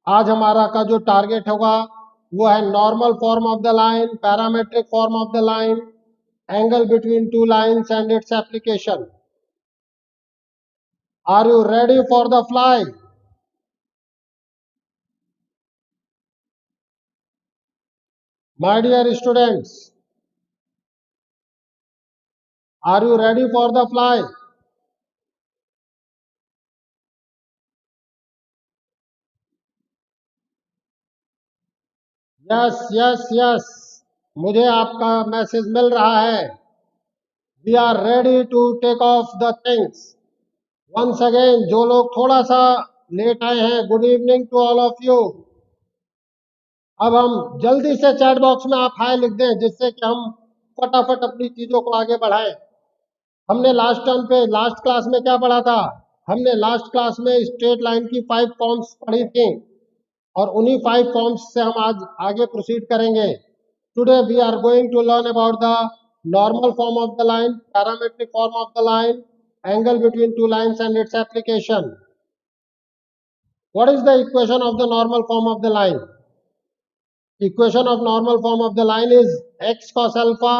आज हमारा का जो टारगेट होगा वो है normal form of the line, parametric form of the line, angle between two lines and its application. Are you ready for the fly? My dear students, are you ready for the fly? Yes, yes, yes. मुझे आपका message मिल रहा है. We are ready to take off the things. Once again, जो लोग थोड़ा सा late आए हैं, good evening to all of you. अब हम जल्दी से चैट बॉक्स में आप हाय लिख दें, जिससे कि हम फटाफट अपनी चीजों को आगे बढ़ाएं. हमने लास्ट टर्म पे लास्ट क्लास में क्या पढ़ा था? हमने लास्ट क्लास में स्ट्रेट लाइन की 5 फॉर्म्स पढ़ी थी और उन्हीं 5 फॉर्म्स से हम आज आगे प्रोसीड करेंगे. Today we are going to learn about the normal form of the line, parametric form of the line, angle between two lines and its application. What is the equation of the normal form of the line? Equation of normal form of the line is x cos alpha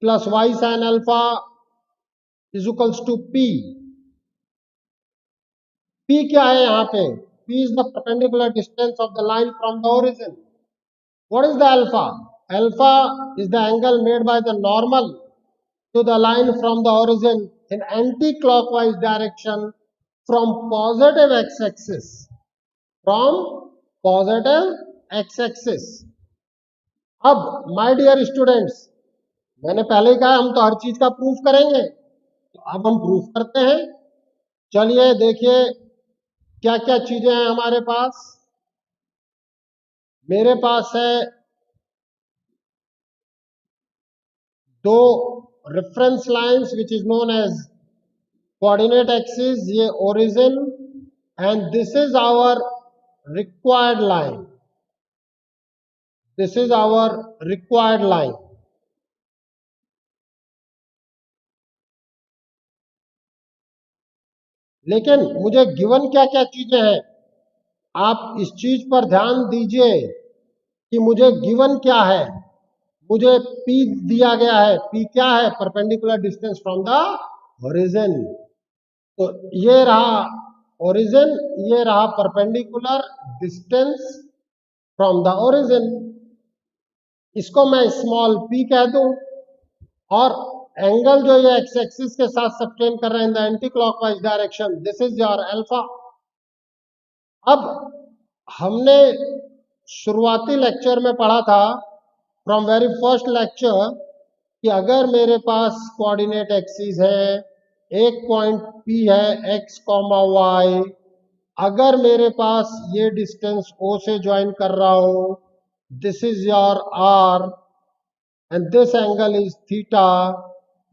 plus y sin alpha is equals to p. p क्या है यहाँ पे? p is the perpendicular distance of the line from the origin. What is the alpha? Alpha is the angle made by the normal to the line from the origin in anti-clockwise direction from positive x-axis. From positive x-axis. अब my dear students, मैंने पहले ही कहा हम तो हर चीज का proof करेंगे, तो अब हम प्रूफ करते हैं. चलिए देखिए क्या क्या चीजें हैं हमारे पास. मेरे पास है दो reference lines which is known as coordinate axis. ये origin and this is our required line. This is our required line. लेकिन मुझे गिवन क्या क्या चीजें हैं, आप इस चीज पर ध्यान दीजिए कि मुझे गिवन क्या है. मुझे P दिया गया है. P क्या है? Perpendicular distance from the origin. तो ये रहा ओरिजिन, ये रहा perpendicular distance from the origin. इसको मैं स्मॉल p कह दूं और एंगल जो ये एक्स एक्सिस के साथ सबटेन कर रहे हैं in the anti clockwise direction, this is your alpha. अब हमने शुरुआती लेक्चर में पढ़ा था, फ्रॉम वेरी फर्स्ट लेक्चर, कि अगर मेरे पास कोऑर्डिनेट एक्सिस है, एक पॉइंट P है x, y, अगर मेरे पास ये डिस्टेंस O से ज्वाइन कर रहा हो, this is your R and this angle is theta.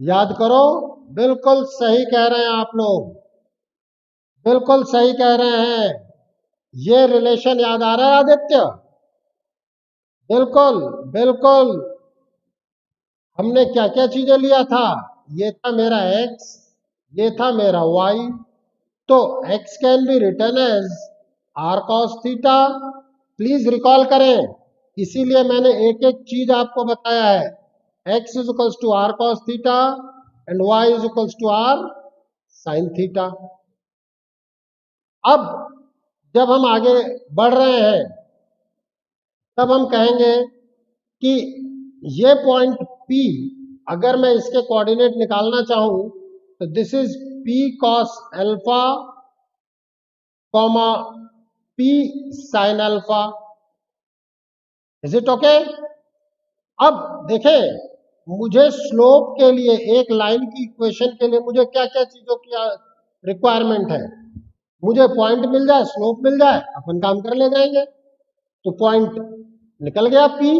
याद करो, बिल्कुल सही कह रहे हैं आप लोग, बिल्कुल सही कह रहे हैं. ये रिलेशन याद आ रहा है आदित्य? बिल्कुल बिल्कुल. हमने क्या क्या चीजें लिया था? ये था मेरा x, ये था मेरा y. तो x can be written as r cos theta. Please recall करें, इसीलिए मैंने एक एक चीज आपको बताया है. x is equals to r cos theta and y is equals to r sin theta. अब जब हम आगे बढ़ रहे हैं तब हम कहेंगे कि ये पॉइंट P, अगर मैं इसके कोऑर्डिनेट निकालना चाहूं तो this is P cos alpha comma P sin alpha. Is it okay? अब देखें, मुझे स्लोप के लिए, एक लाइन की इक्वेशन के लिए मुझे क्या क्या चीजों की रिक्वायरमेंट है. मुझे पॉइंट मिल जाए, स्लोप मिल जाए, अपन काम कर ले जाएंगे. तो पॉइंट निकल गया P.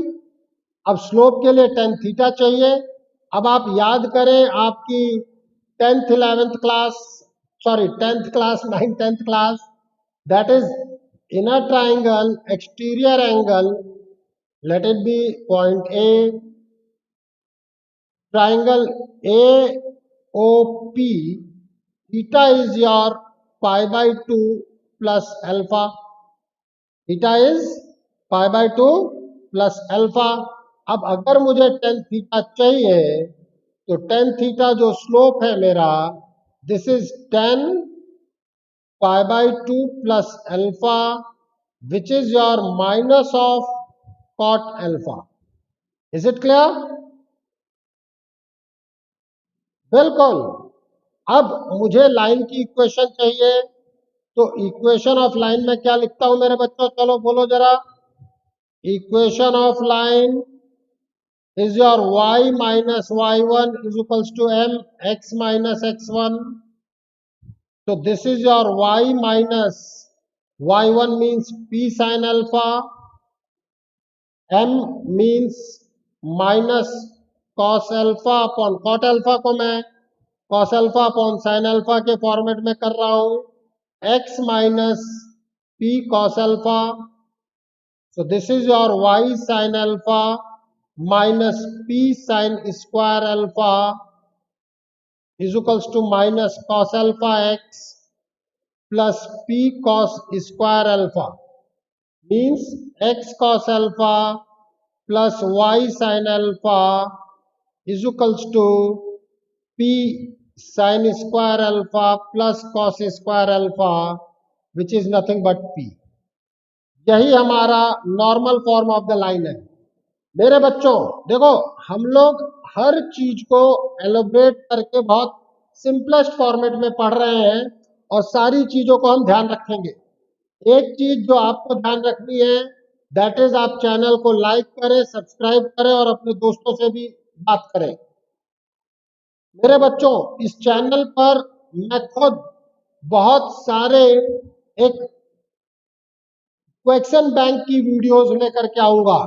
अब स्लोप के लिए tan थीटा चाहिए. अब आप याद करें आपकी 10th 11th class, sorry 10th class 9th 10th class, that is inner triangle exterior angle, let it be point A, triangle AOP, theta is your pi by 2 plus alpha. Theta is pi by 2 plus alpha. अब अगर मुझे tan theta चाहिए तो tan theta जो slope है मेरा, this is tan pi by 2 plus alpha which is your minus of cot alpha. Is it clear? बिल्कुल। अब मुझे लाइन की इक्वेशन चाहिए, तो इक्वेशन ऑफ लाइन में क्या लिखता हूं मेरे बच्चों? चलो बोलो जरा। Equation of line is your y minus y1 is equals to mx minus x1. So this is your y minus y1 means p sin alpha, m means minus cos alpha upon cot alpha को मैं cos alpha upon sin alpha के format में कर रहा हूं, x minus p cos alpha. So this is your y sin alpha minus p sin square alpha is equals to minus cos alpha x plus p cos square alpha means x cos alpha plus y sin alpha is equals to p sin square alpha plus cos square alpha which is nothing but p. यही हमारा normal form of the line है मेरे बच्चों। देखो हम लोग हर चीज को एलोबरेट करके बहुत सिंपलेस्ट फॉर्मेट में पढ़ रहे हैं और सारी चीजों को हम ध्यान रखेंगे। एक चीज जो आपको ध्यान रखनी है, दैट इज आप चैनल को लाइक करें, सब्सक्राइब करें और अपने दोस्तों से भी बात करें। मेरे बच्चों इस चैनल पर मैं खुद बहुत सारे एक क्वेश्चन बैंक की वीडियोस लेकर के आऊंगा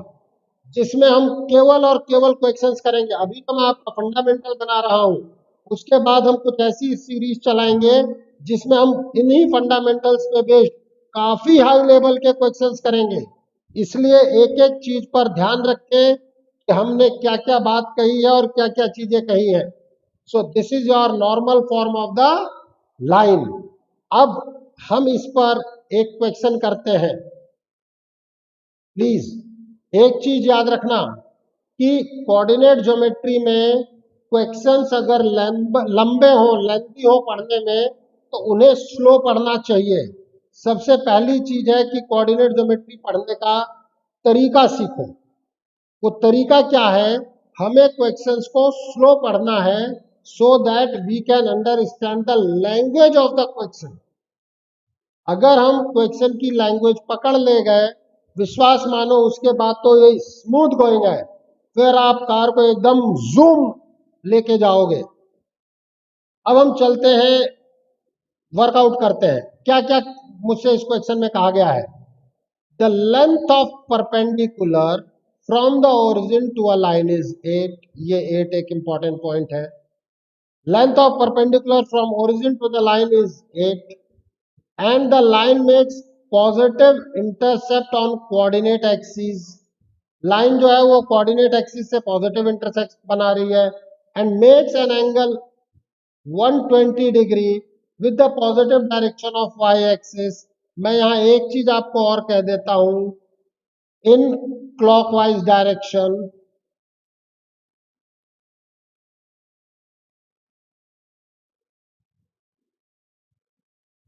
जिसमें हम केवल और केवल क्वेश्चंस करेंगे। अभी तो मैं आपका फंडामेंटल बना रहा हूं, उसके बाद हम कुछ ऐसी सीरीज चलाएंगे जिसमें हम इन्हीं फंडामेंटल्स पे बेस्ड काफी हाई लेवल के क्वेश्चंस करेंगे। इसलिए एक एक चीज पर ध्यान रखें कि हमने क्या क्या बात कही है और क्या क्या चीजें कही है। So this is your normal form of the line. अब हम इस पर एक क्वेश्चन करते हैं। प्लीज एक चीज याद रखना कि कोऑर्डिनेट ज्योमेट्री में क्वेश्चंस अगर लंबे हो, लेंथी हो पढ़ने में, तो उन्हें स्लो पढ़ना चाहिए। सबसे पहली चीज है कि कोऑर्डिनेट ज्योमेट्री पढ़ने का तरीका सीखो। वो तरीका क्या है? हमें क्वेश्चंस को स्लो पढ़ना है so that we can understand the language of the question. अगर हम क्वेश्चन की लैंग्वेज पकड़ ले गए, विश्वास मानो उसके बाद तो ये स्मूथ गोइंग है, फिर आप कार को एकदम जूम लेके जाओगे। अब हम चलते हैं, वर्कआउट करते हैं। क्या क्या मुझसे इस क्वेश्चन में कहा गया है? The length of perpendicular from the origin to a line is 8। ये 8 एक इंपॉर्टेंट पॉइंट है। Length of perpendicular from origin to the line is 8 and the line makes positive intercept on coordinate axis। Line जो है वो coordinate axis से positive intersect बना रही है and makes an angle 120 degree with the positive direction of y axis. मैं यहां एक चीज आपको और कह देता हूं, इन क्लॉकवाइज डायरेक्शन।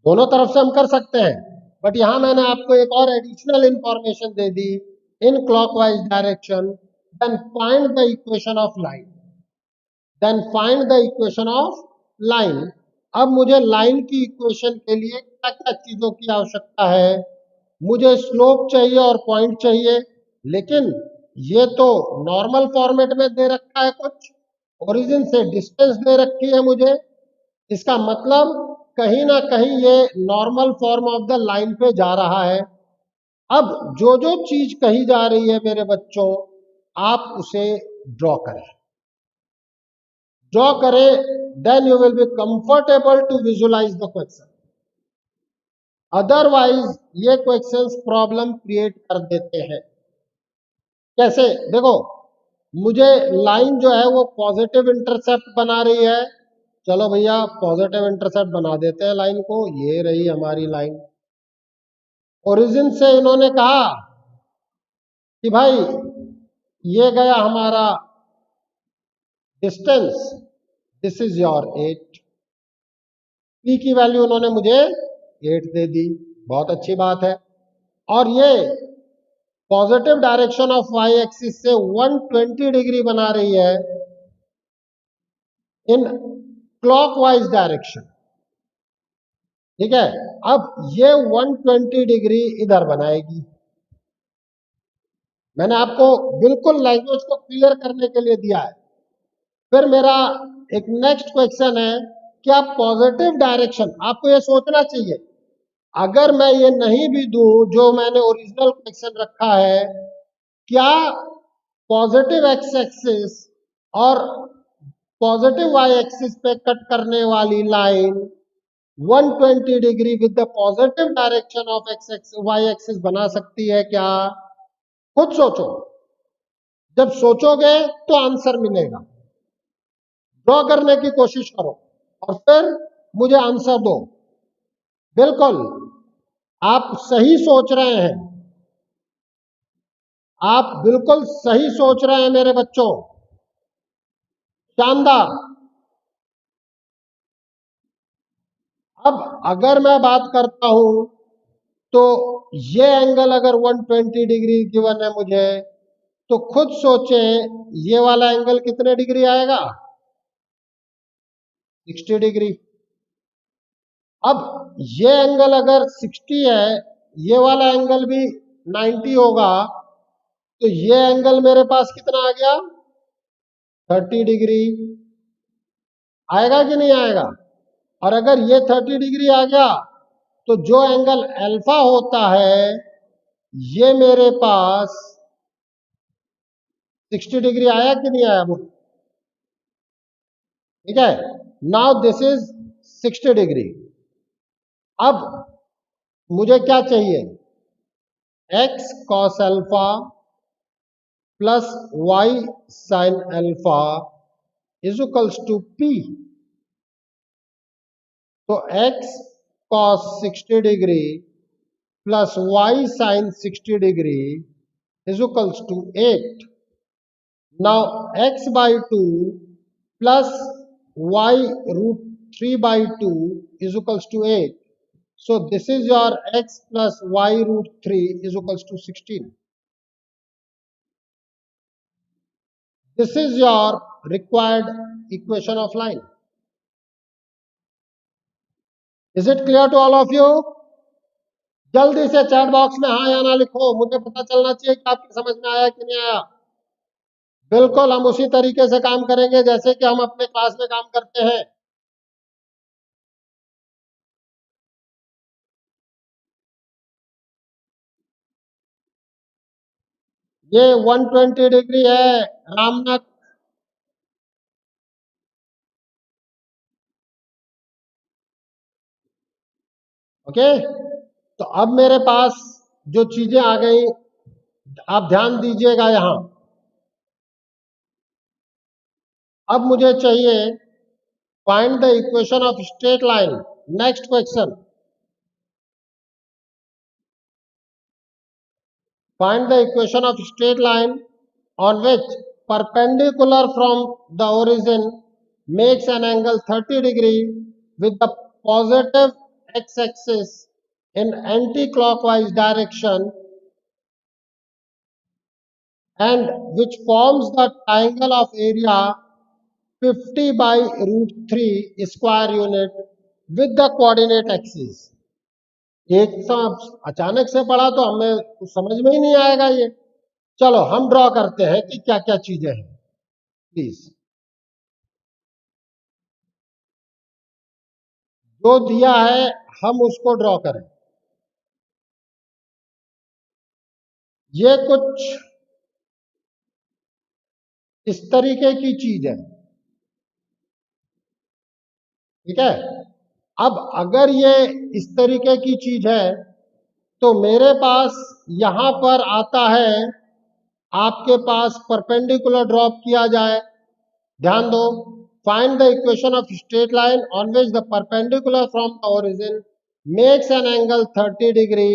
दोनों तरफ से हम कर सकते हैं, बट यहां मैंने आपको एक और एडिशनल इंफॉर्मेशन दे दी, in clockwise direction. Then find the equation of line. Then find the equation of line. अब मुझे लाइन की इक्वेशन के लिए क्या क्या चीजों की आवश्यकता है? मुझे स्लोप चाहिए और पॉइंट चाहिए, लेकिन ये तो नॉर्मल फॉर्मेट में दे रखा है, कुछ ओरिजिन से डिस्टेंस दे रखी है मुझे। इसका मतलब कहीं ना कहीं ये normal form of the line पे जा रहा है। अब जो जो चीज कही जा रही है मेरे बच्चों, आप उसे ड्रॉ करें। ड्रॉ करें, then you will be comfortable to visualize the question. Otherwise ये क्वेश्चंस प्रॉब्लम क्रिएट कर देते हैं। कैसे? देखो मुझे लाइन जो है वो पॉजिटिव इंटरसेप्ट बना रही है। चलो भैया पॉजिटिव इंटरसेप्ट बना देते हैं लाइन को। ये रही हमारी लाइन। ओरिजिन से इन्होंने कहा कि भाई ये गया हमारा distance, this is your 8। P की वैल्यू उन्होंने मुझे 8 दे दी, बहुत अच्छी बात है। और ये positive direction of y axis से 120 डिग्री बना रही है इन क्लॉकवाइज डायरेक्शन। ठीक है, अब ये 120 डिग्री इधर बनाएगी। मैंने आपको बिल्कुल लैंग्वेज को क्लियर करने के लिए दिया है। फिर मेरा एक नेक्स्ट क्वेश्चन है, क्या पॉजिटिव डायरेक्शन, आपको ये सोचना चाहिए, अगर मैं ये नहीं भी दूं जो मैंने ओरिजिनल क्वेश्चन रखा है, क्या पॉजिटिव एक्स एक्सिस और पॉजिटिव वाई एक्सिस पे कट करने वाली line 120 degree with the positive direction of x y axis बना सकती है क्या? खुद सोचो, जब सोचोगे तो आंसर मिलेगा। ड्रॉ करने की कोशिश करो और फिर मुझे आंसर दो। बिल्कुल आप सही सोच रहे हैं, आप बिल्कुल सही सोच रहे हैं मेरे बच्चों, शानदार। अब अगर मैं बात करता हूं तो ये एंगल अगर 120 डिग्री गिवन है मुझे, तो खुद सोचें ये वाला एंगल कितने डिग्री आएगा? 60 डिग्री। अब ये एंगल अगर 60 है, ये वाला एंगल भी 90 होगा, तो ये एंगल मेरे पास कितना आ गया? 30 डिग्री आएगा कि नहीं आएगा? और अगर ये 30 डिग्री आ गया तो जो एंगल अल्फा होता है ये मेरे पास 60 डिग्री आया कि नहीं आया? ठीक है, नाउ दिस इज 60 डिग्री। अब मुझे क्या चाहिए? x cos alpha plus y sin alpha is equals to p। तो x cos 60 degree plus y sin 60 degree is equals to 8। Now x by 2 plus y root 3 by 2 is equals to 8. So this is your x plus y root 3 is equals to 16. This is your required equation of line. Is it clear to all of you? जल्दी से chat box में हाँ या ना लिखो, मुझे पता चलना चाहिए कि आपकी समझ में आया कि नहीं आया। बिल्कुल हम उसी तरीके से काम करेंगे जैसे कि हम अपने क्लास में काम करते हैं। ये 120 डिग्री है रामनाथ। ओके, तो अब मेरे पास जो चीजें आ गई, आप ध्यान दीजिएगा यहां। अब मुझे चाहिए find the equation of straight line. Next question, find the equation of straight line on which perpendicular from the origin makes an angle 30 degree with the positive x-axis in anti-clockwise direction and which forms the triangle of area 50 by root 3 square unit with the coordinate axis। एक अचानक से पढ़ा तो हमें कुछ समझ में ही नहीं आएगा ये। चलो हम ड्रॉ करते हैं कि क्या क्या चीजें हैं, प्लीज। जो दिया है हम उसको ड्रॉ करें। ये कुछ इस तरीके की चीज है, ठीक है। अब अगर ये इस तरीके की चीज है तो मेरे पास यहां पर आता है, आपके पास परपेंडिकुलर ड्रॉप किया जाए। ध्यान दो, find the equation of straight line on which the perpendicular from the origin makes an angle 30 degree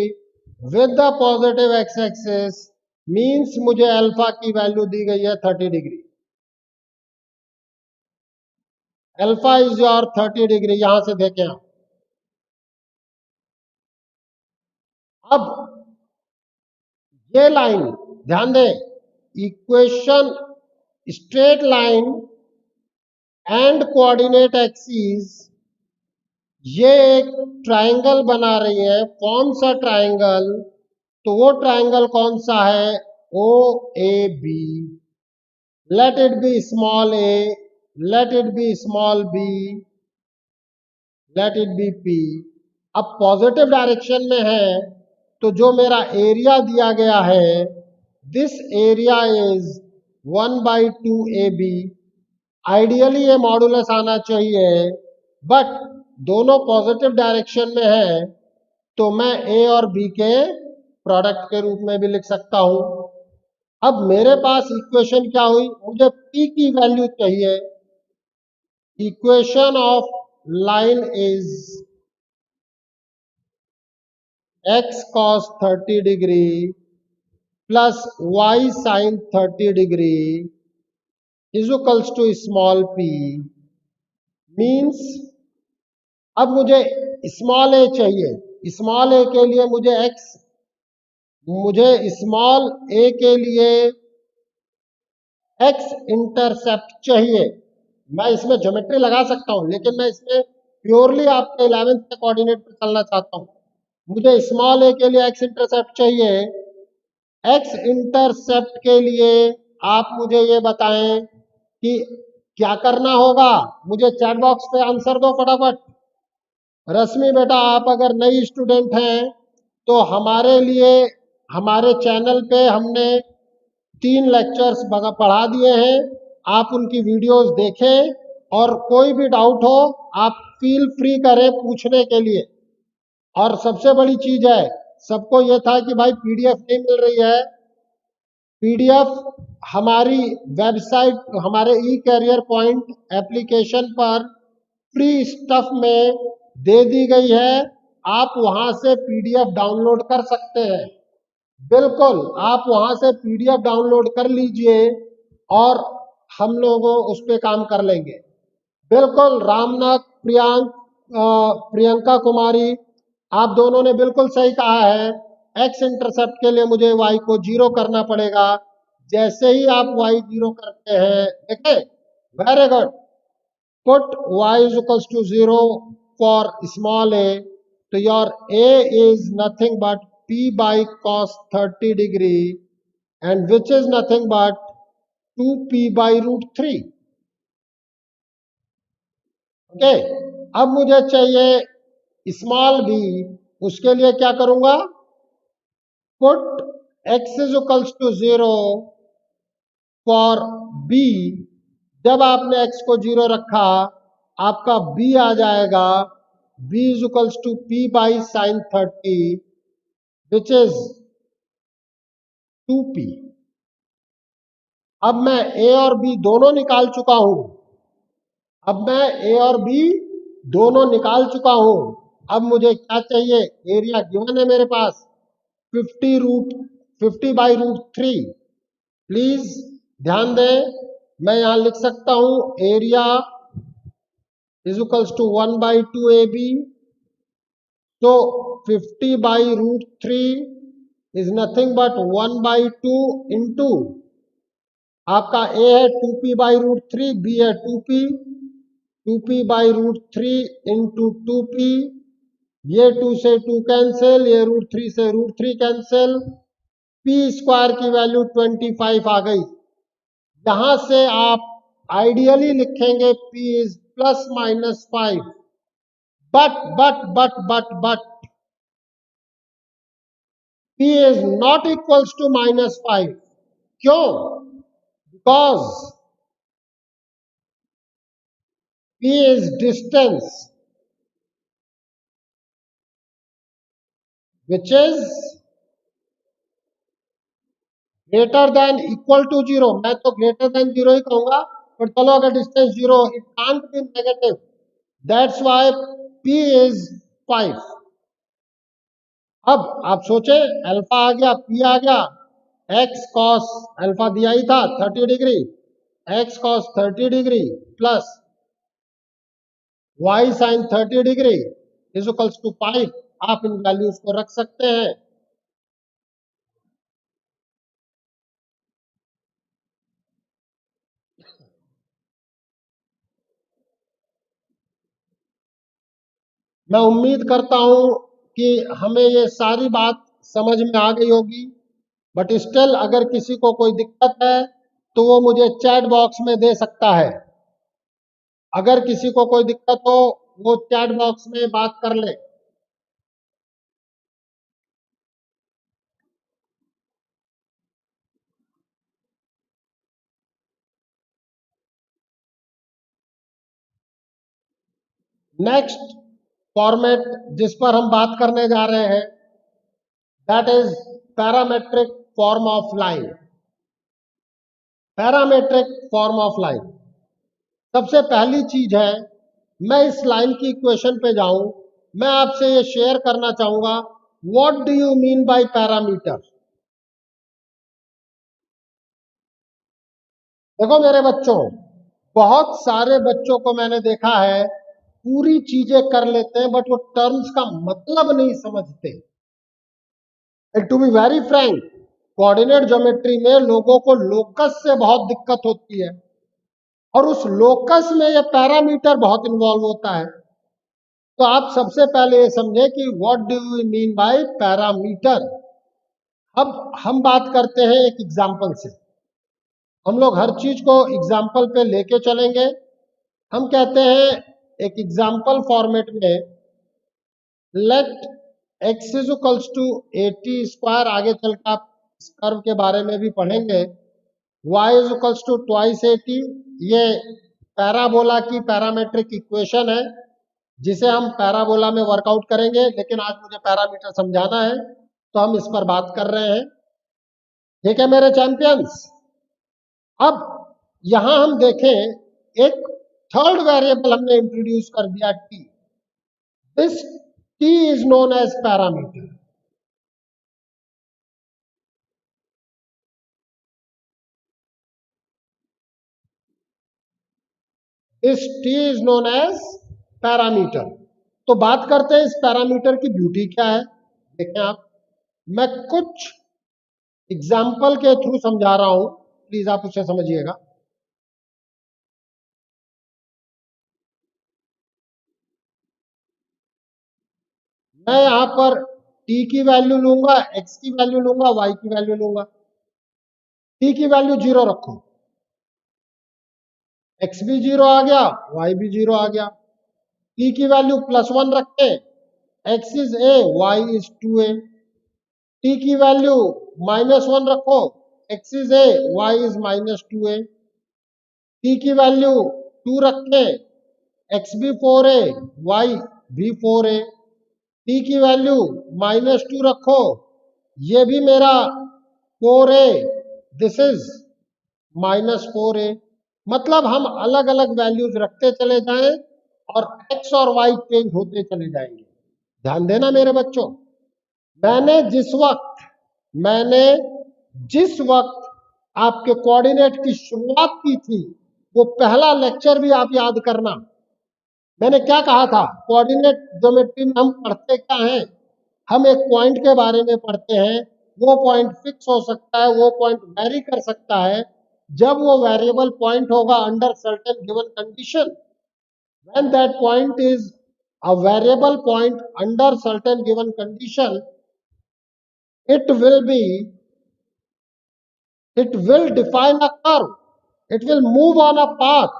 with the positive x axis means मुझे अल्फा की वैल्यू दी गई है 30 degree. Alpha is your 30 degree, यहां से देखें आप। अब ये लाइन ध्यान दें, equation straight line and coordinate axis, ये एक ट्रायंगल बना रही है। कौन सा ट्रायंगल? तो वो ट्रायंगल कौन सा है? O A B. Let it be small A, let it be small B, let it be P. अब पॉजिटिव डायरेक्शन में है तो जो मेरा एरिया दिया गया है, this area is 1/2 A B. Ideally ये मॉडुलस आना चाहिए, बट दोनों पॉजिटिव डायरेक्शन में है तो मैं ए और बी के प्रोडक्ट के रूप में भी लिख सकता हूं। अब मेरे पास इक्वेशन क्या हुई? मुझे पी की वैल्यू चाहिए। Equation of line is x cos 30 degree plus y sin 30 degree is equals to small p। Means अब मुझे स्मॉल ए चाहिए। स्मॉल ए के लिए मुझे स्मॉल ए के लिए x इंटरसेप्ट चाहिए। मैं इसमें ज्योमेट्री लगा सकता हूं, लेकिन मैं इसमें प्योरली आपके 11th के कोऑर्डिनेट पर चलना चाहता हूं। मुझे स्मॉल ए के लिए x इंटरसेप्ट चाहिए। x इंटरसेप्ट के लिए आप मुझे ये बताएं कि क्या करना होगा। मुझे चैट बॉक्स पे आंसर दो फटाफट। रश्मि बेटा, आप अगर नई स्टूडेंट हैं तो हमारे लिए हमारे चैनल पे हमने 3 लेक्चर्स पढ़ा दिए हैं। आप उनकी वीडियोस देखें और कोई भी डाउट हो आप फील फ्री करें पूछने के लिए। और सबसे बड़ी चीज है, सबको ये था कि भाई पीडीएफ नहीं मिल रही है। पीडीएफ हमारी वेबसाइट, हमारे ई कैरियर पॉइंट एप्लीकेशन पर फ्री स्टफ में दे दी गई है। आप वहां से पीडीएफ डाउनलोड कर सकते हैं। बिल्कुल, आप वहां से पीडीएफ डाउनलोड कर लीजिए और हम लोगों उस पर काम कर लेंगे। बिल्कुल रामनाथ, प्रियंका कुमारी, आप दोनों ने बिल्कुल सही कहा है। एक्स इंटरसेप्ट के लिए मुझे वाई को 0 करना पड़ेगा। जैसे ही आप वाई 0 करते हैं, देखे, very good, put Y is equals to 0 for small A, तो your A is nothing but p by cos 30 degree and which is nothing but 2p by root 3। Okay, अब मुझे चाहिए स्मॉल b। उसके लिए क्या करूंगा? Put x is equals to 0 for b। जब आपने x को 0 रखा, आपका b आ जाएगा b is equals to p by sin 30 which is 2p। अब मैं a और b दोनों निकाल चुका हूं। अब मैं a और b दोनों निकाल चुका हूं। अब मुझे क्या चाहिए? एरिया गिवन है मेरे पास 50 बाई रूट 3। प्लीज ध्यान दें, मैं यहां लिख सकता हूं area is equals to 1/2 A b. तो 50 by root 3 is nothing but 1/2 into आपका ए है 2p बाई रूट 3, बी है 2p by root 3 into 2p। ये 2 से 2 कैंसिल, ये रूट 3 से रूट 3 कैंसिल। p स्क्वायर की वैल्यू 25 आ गई। यहां से आप आइडियली लिखेंगे p इज plus minus 5। But p is not equals to -5। क्यों? Because p is distance which is greater than equal to 0। मैं तो ग्रेटर देन 0 ही कहूंगा, पर चलो अगर distance 0, it can't be negative, that's why p is 5। अब आप सोचे, अल्फा आ गया, पी आ गया, एक्स कॉस अल्फा दिया ही था 30 degree, x cos 30 degree plus y sine 30 degree is equals to 5। आप इन वैल्यूज को रख सकते हैं। मैं उम्मीद करता हूं कि हमें ये सारी बात समझ में आ गई होगी, बट स्टिल अगर किसी को कोई दिक्कत है तो वो मुझे चैट बॉक्स में दे सकता है। अगर किसी को कोई दिक्कत हो वो चैट बॉक्स में बात कर ले। नेक्स्ट फॉर्मेट जिस पर हम बात करने जा रहे हैं that is parametric form of line. Parametric form of line, सबसे पहली चीज है, मैं इस लाइन की इक्वेशन पे जाऊं, मैं आपसे ये शेयर करना चाहूंगा, what do you mean by parameter. देखो मेरे बच्चों, बहुत सारे बच्चों को मैंने देखा है पूरी चीजें कर लेते हैं बट वो टर्म्स का मतलब नहीं समझते। To be very frank, coordinate geometry में लोगों को लोकस से बहुत दिक्कत होती है और उस लोकस में ये पैरामीटर बहुत इन्वॉल्व होता है। तो आप सबसे पहले ये समझे कि what do you mean by parameter. अब हम बात करते हैं एक एग्जाम्पल से। हम लोग हर चीज को एग्जाम्पल पे लेके चलेंगे। हम कहते हैं एक एग्जाम्पल फॉर्मेट में, let x is equals to 80 square, आगे चल कर आप इस कर्व के बारे में भी पढ़ेंगे, y is equals to twice 80। ये पैराबोला की पैरामेट्रिक इक्वेशन है जिसे हम पैराबोला में वर्कआउट करेंगे, लेकिन आज मुझे पैरामीटर समझाना है तो हम इस पर बात कर रहे हैं। ठीक है मेरे चैंपियंस। अब यहां हम देखें, एक थर्ड वेरिएबल हमने इंट्रोड्यूस कर दिया t। This t is known as parameter. This t is known as parameter. तो बात करते हैं इस पैरामीटर की ब्यूटी क्या है। देखें आप, मैं कुछ एग्जाम्पल के थ्रू समझा रहा हूं, प्लीज आप उसे समझिएगा। मैं यहां पर t की वैल्यू लूंगा, x की वैल्यू लूंगा, y की वैल्यू लूंगा। t की वैल्यू 0 रखो, x भी 0 आ गया, y भी 0 आ गया। t की वैल्यू +1 रखें, x is a, y is 2a। t की वैल्यू -1 रखो, x is a, y is -2a। t की वैल्यू 2 रखें, x भी 4a, y भी 4a। t की वैल्यू -2 रखो, ये भी मेरा 4a, दिस इज -4a। मतलब हम अलग अलग वैल्यूज रखते चले जाएं और x और y चेंज होते चले जाएंगे। ध्यान देना मेरे बच्चों, मैंने जिस वक्त आपके कोऑर्डिनेट की शुरुआत की थी, वो पहला लेक्चर भी आप याद करना। मैंने क्या कहा था, कोऑर्डिनेट ज्योमेट्री में हम पढ़ते क्या हैं, हम एक पॉइंट के बारे में पढ़ते हैं। वो पॉइंट फिक्स हो सकता है, वो पॉइंट वेरी कर सकता है। जब वो वेरिएबल पॉइंट होगा under certain given condition, when that point is a variable point under certain given condition, it will be it will define a curve, it will move on a path,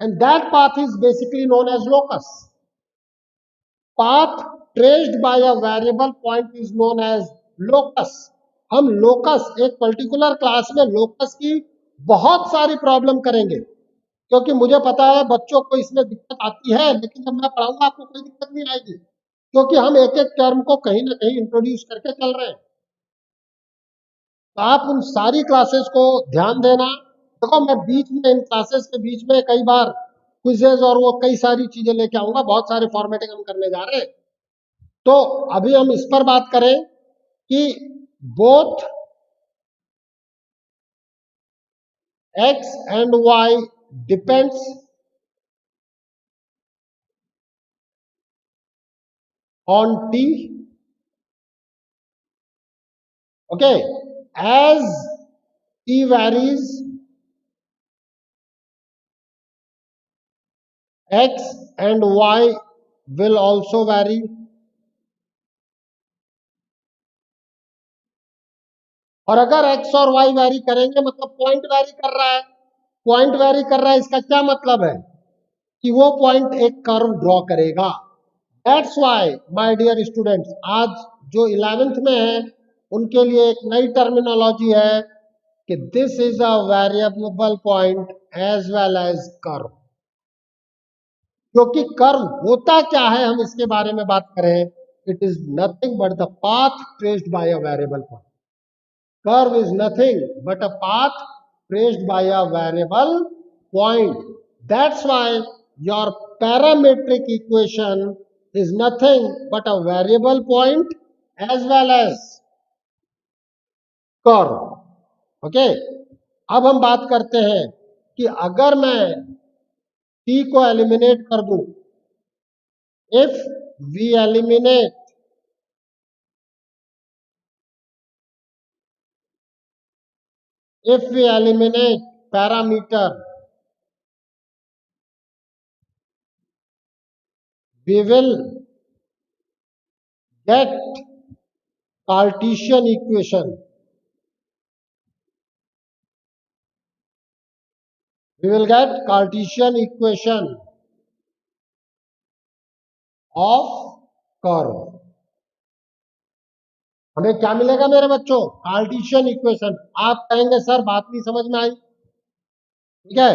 and that path is basically known as locus. Path traced by a variable point is known as locus. हम locus, एक particular class में locus की बहुत सारी problem करेंगे, क्योंकि मुझे पता है बच्चों को इसमें दिक्कत आती है, लेकिन जब मैं पढ़ाऊंगा आपको कोई दिक्कत नहीं आएगी, क्योंकि हम एक एक टर्म को कहीं ना कहीं इंट्रोड्यूस करके चल रहे हैं। तो आप उन सारी क्लासेस को ध्यान देना। देखो मैं बीच में इन क्लासेस के बीच में कई बार क्विजेज और वो कई सारी चीजें लेके आऊंगा, बहुत सारे फॉर्मेटिंग हम करने जा रहे हैं। तो अभी हम इस पर बात करें कि both x and y depends on t. Okay, as t varies, x and y will also vary. और अगर x और y वैरी करेंगे मतलब पॉइंट वैरी कर रहा है, पॉइंट वैरी कर रहा है, इसका क्या मतलब है कि वो पॉइंट एक कर्व ड्रॉ करेगा. That's why my dear students, आज जो 11th में है उनके लिए एक नई टर्मिनोलॉजी है कि this is a variable point as well as curve. क्योंकि कर्व होता क्या है हम इसके बारे में बात करें, it is nothing but the path traced by a variable point. Curve is nothing but a path traced by a variable point. That's why your parametric equation is nothing but a variable point as well as curve. Okay? अब हम बात करते हैं कि अगर मैं t को eliminate कर दूं, if we eliminate parameter, we will get Cartesian equation. We will get Cartesian equation of curve. हमें क्या मिलेगा मेरे बच्चों? Cartesian equation. आप कहेंगे सर बात नहीं समझ में आई. ठीक है,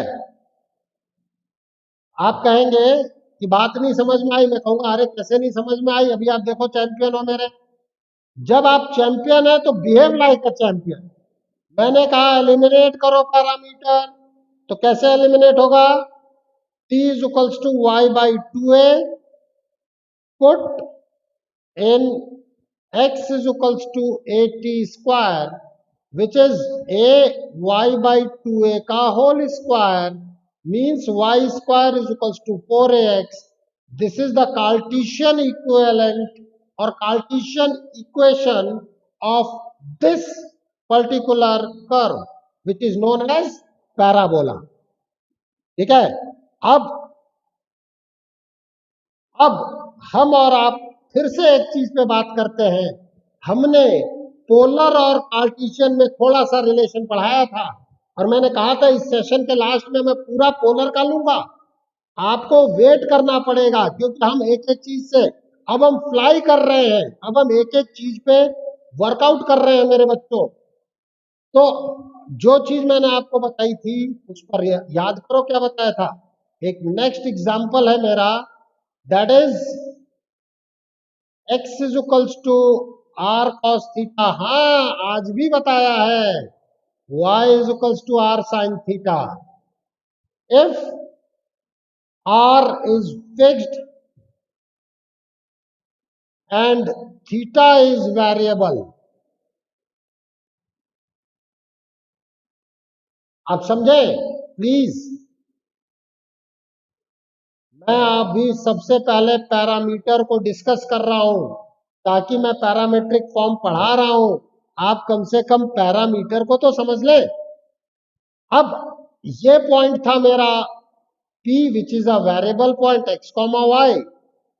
आप कहेंगे कि बात नहीं समझ में आई. मैं कहूंगा अरे कैसे नहीं समझ में आई, अभी आप देखो चैंपियन हो मेरे. जब आप चैंपियन है तो बिहेव लाइक अ चैंपियन. मैंने कहा एलिमिनेट करो पैरामीटर, तो कैसे एलिमिनेट होगा? t is equals to y by 2a, put in x is equals to at square, which is a y by 2a का whole square means y square is equals to 4ax. This is the Cartesian equivalent or Cartesian equation of this particular curve which is known as parabola. ठीक है, अब हम और आप फिर से एक चीज पे बात करते हैं. हमने पोलर और कार्टेशियन में थोड़ा सा रिलेशन पढ़ाया था और मैंने कहा था इस सेशन के लास्ट में मैं पूरा पोलर का लूंगा. आपको वेट करना पड़ेगा क्योंकि हम एक एक चीज से अब हम फ्लाई कर रहे हैं, अब हम एक एक चीज पे वर्कआउट कर रहे हैं मेरे बच्चों. तो जो चीज मैंने आपको बताई थी उस पर याद करो क्या बताया था. एक नेक्स्ट एग्जाम्पल है मेरा, that is x is equals to r cos theta. हाँ, आज भी बताया है y is equals to r sin theta. If r is fixed and theta is variable. आप समझे प्लीज. मैं अभी सबसे पहले पैरामीटर को डिस्कस कर रहा हूं ताकि मैं पैरामीट्रिक फॉर्म पढ़ा रहा हूं, आप कम से कम पैरामीटर को तो समझ ले. अब ये पॉइंट था मेरा P which is a variable point x comma y.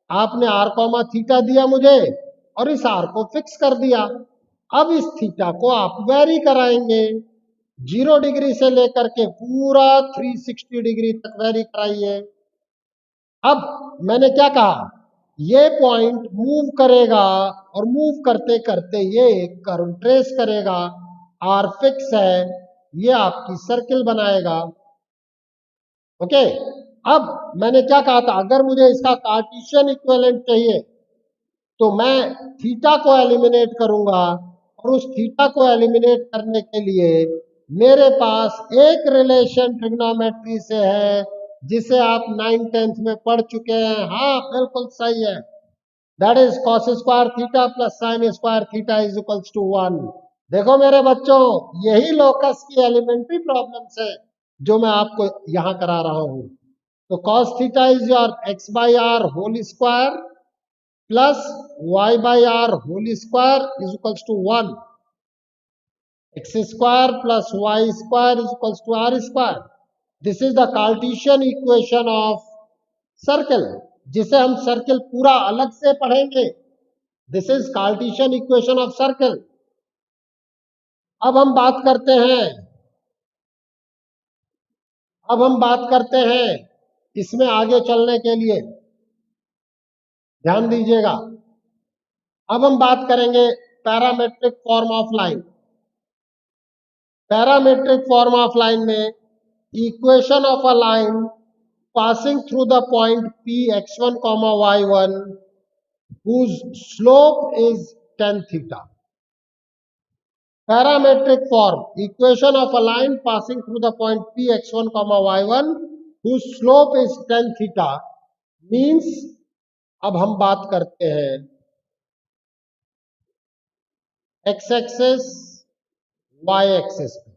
आपने r कॉमा थीटा दिया मुझे और इस r को फिक्स कर दिया. अब इस थीटा को आप वेरी कराएंगे 0 डिग्री से लेकर के पूरा 360 डिग्री तक वेरी कराइए. अब मैंने क्या कहा, ये पॉइंट मूव करेगा और मूव करते करते ये एक कर्व ट्रेस करेगा. आर फिक्स है, ये आपकी सर्किल बनाएगा. ओके, अब मैंने क्या कहा था, अगर मुझे इसका कार्टेशियन इक्विवेलेंट चाहिए तो मैं थीटा को एलिमिनेट करूंगा और उस थीटा को एलिमिनेट करने के लिए मेरे पास एक रिलेशन ट्रिग्नोमेट्री से है जिसे आप 9th 10th में पढ़ चुके हैं. हाँ बिल्कुल सही है. That is cos square theta plus sine square theta is equals to 1। देखो मेरे बच्चों, यही लोकस की एलिमेंट्री प्रॉब्लम्स है जो मैं आपको यहां करा रहा हूं। तो cos theta is your x by r whole square plus y by r whole square is equals to 1। X square plus y square is equals to r square. This is the Cartesian equation of circle, जिसे हम circle पूरा अलग से पढ़ेंगे। This is Cartesian equation of circle. अब हम बात करते हैं इसमें आगे चलने के लिए ध्यान दीजिएगा। अब हम बात करेंगे parametric form of line. Parametric form of line में equation of a line passing through the point P x1 comma y1 whose slope is tan theta. Parametric form, equation of a line passing through the point P x1 comma y1 whose slope is tan theta means, अब हम बात करते हैं x axis y axis पे।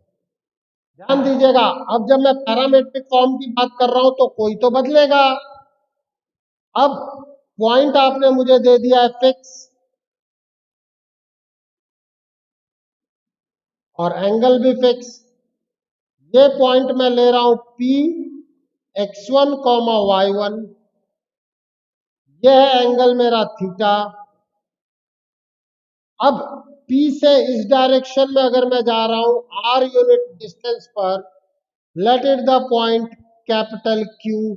ध्यान दीजिएगा, अब जब मैं पैरामेट्रिक फॉर्म की बात कर रहा हूं तो कोई तो बदलेगा। अब पॉइंट आपने मुझे दे दिया है फिक्स और एंगल भी फिक्स। ये पॉइंट मैं ले रहा हूं P x1 कॉमा y1, यह है एंगल मेरा थीटा। अब P से इस डायरेक्शन में अगर मैं जा रहा हूं r यूनिट डिस्टेंस पर, let it the point capital Q,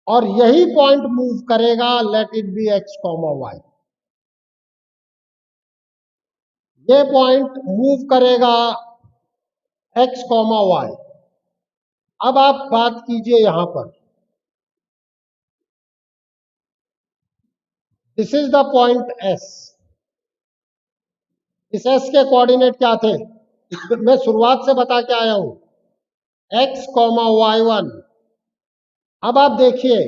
और यही पॉइंट मूव करेगा, late it B x comma y। ये पॉइंट मूव करेगा x कॉमा y। अब आप बात कीजिए यहां पर, this is the point S। इस S के कोऑर्डिनेट क्या थे? मैं शुरुआत से बता के आया हूं, x कॉमा y1। अब आप देखिए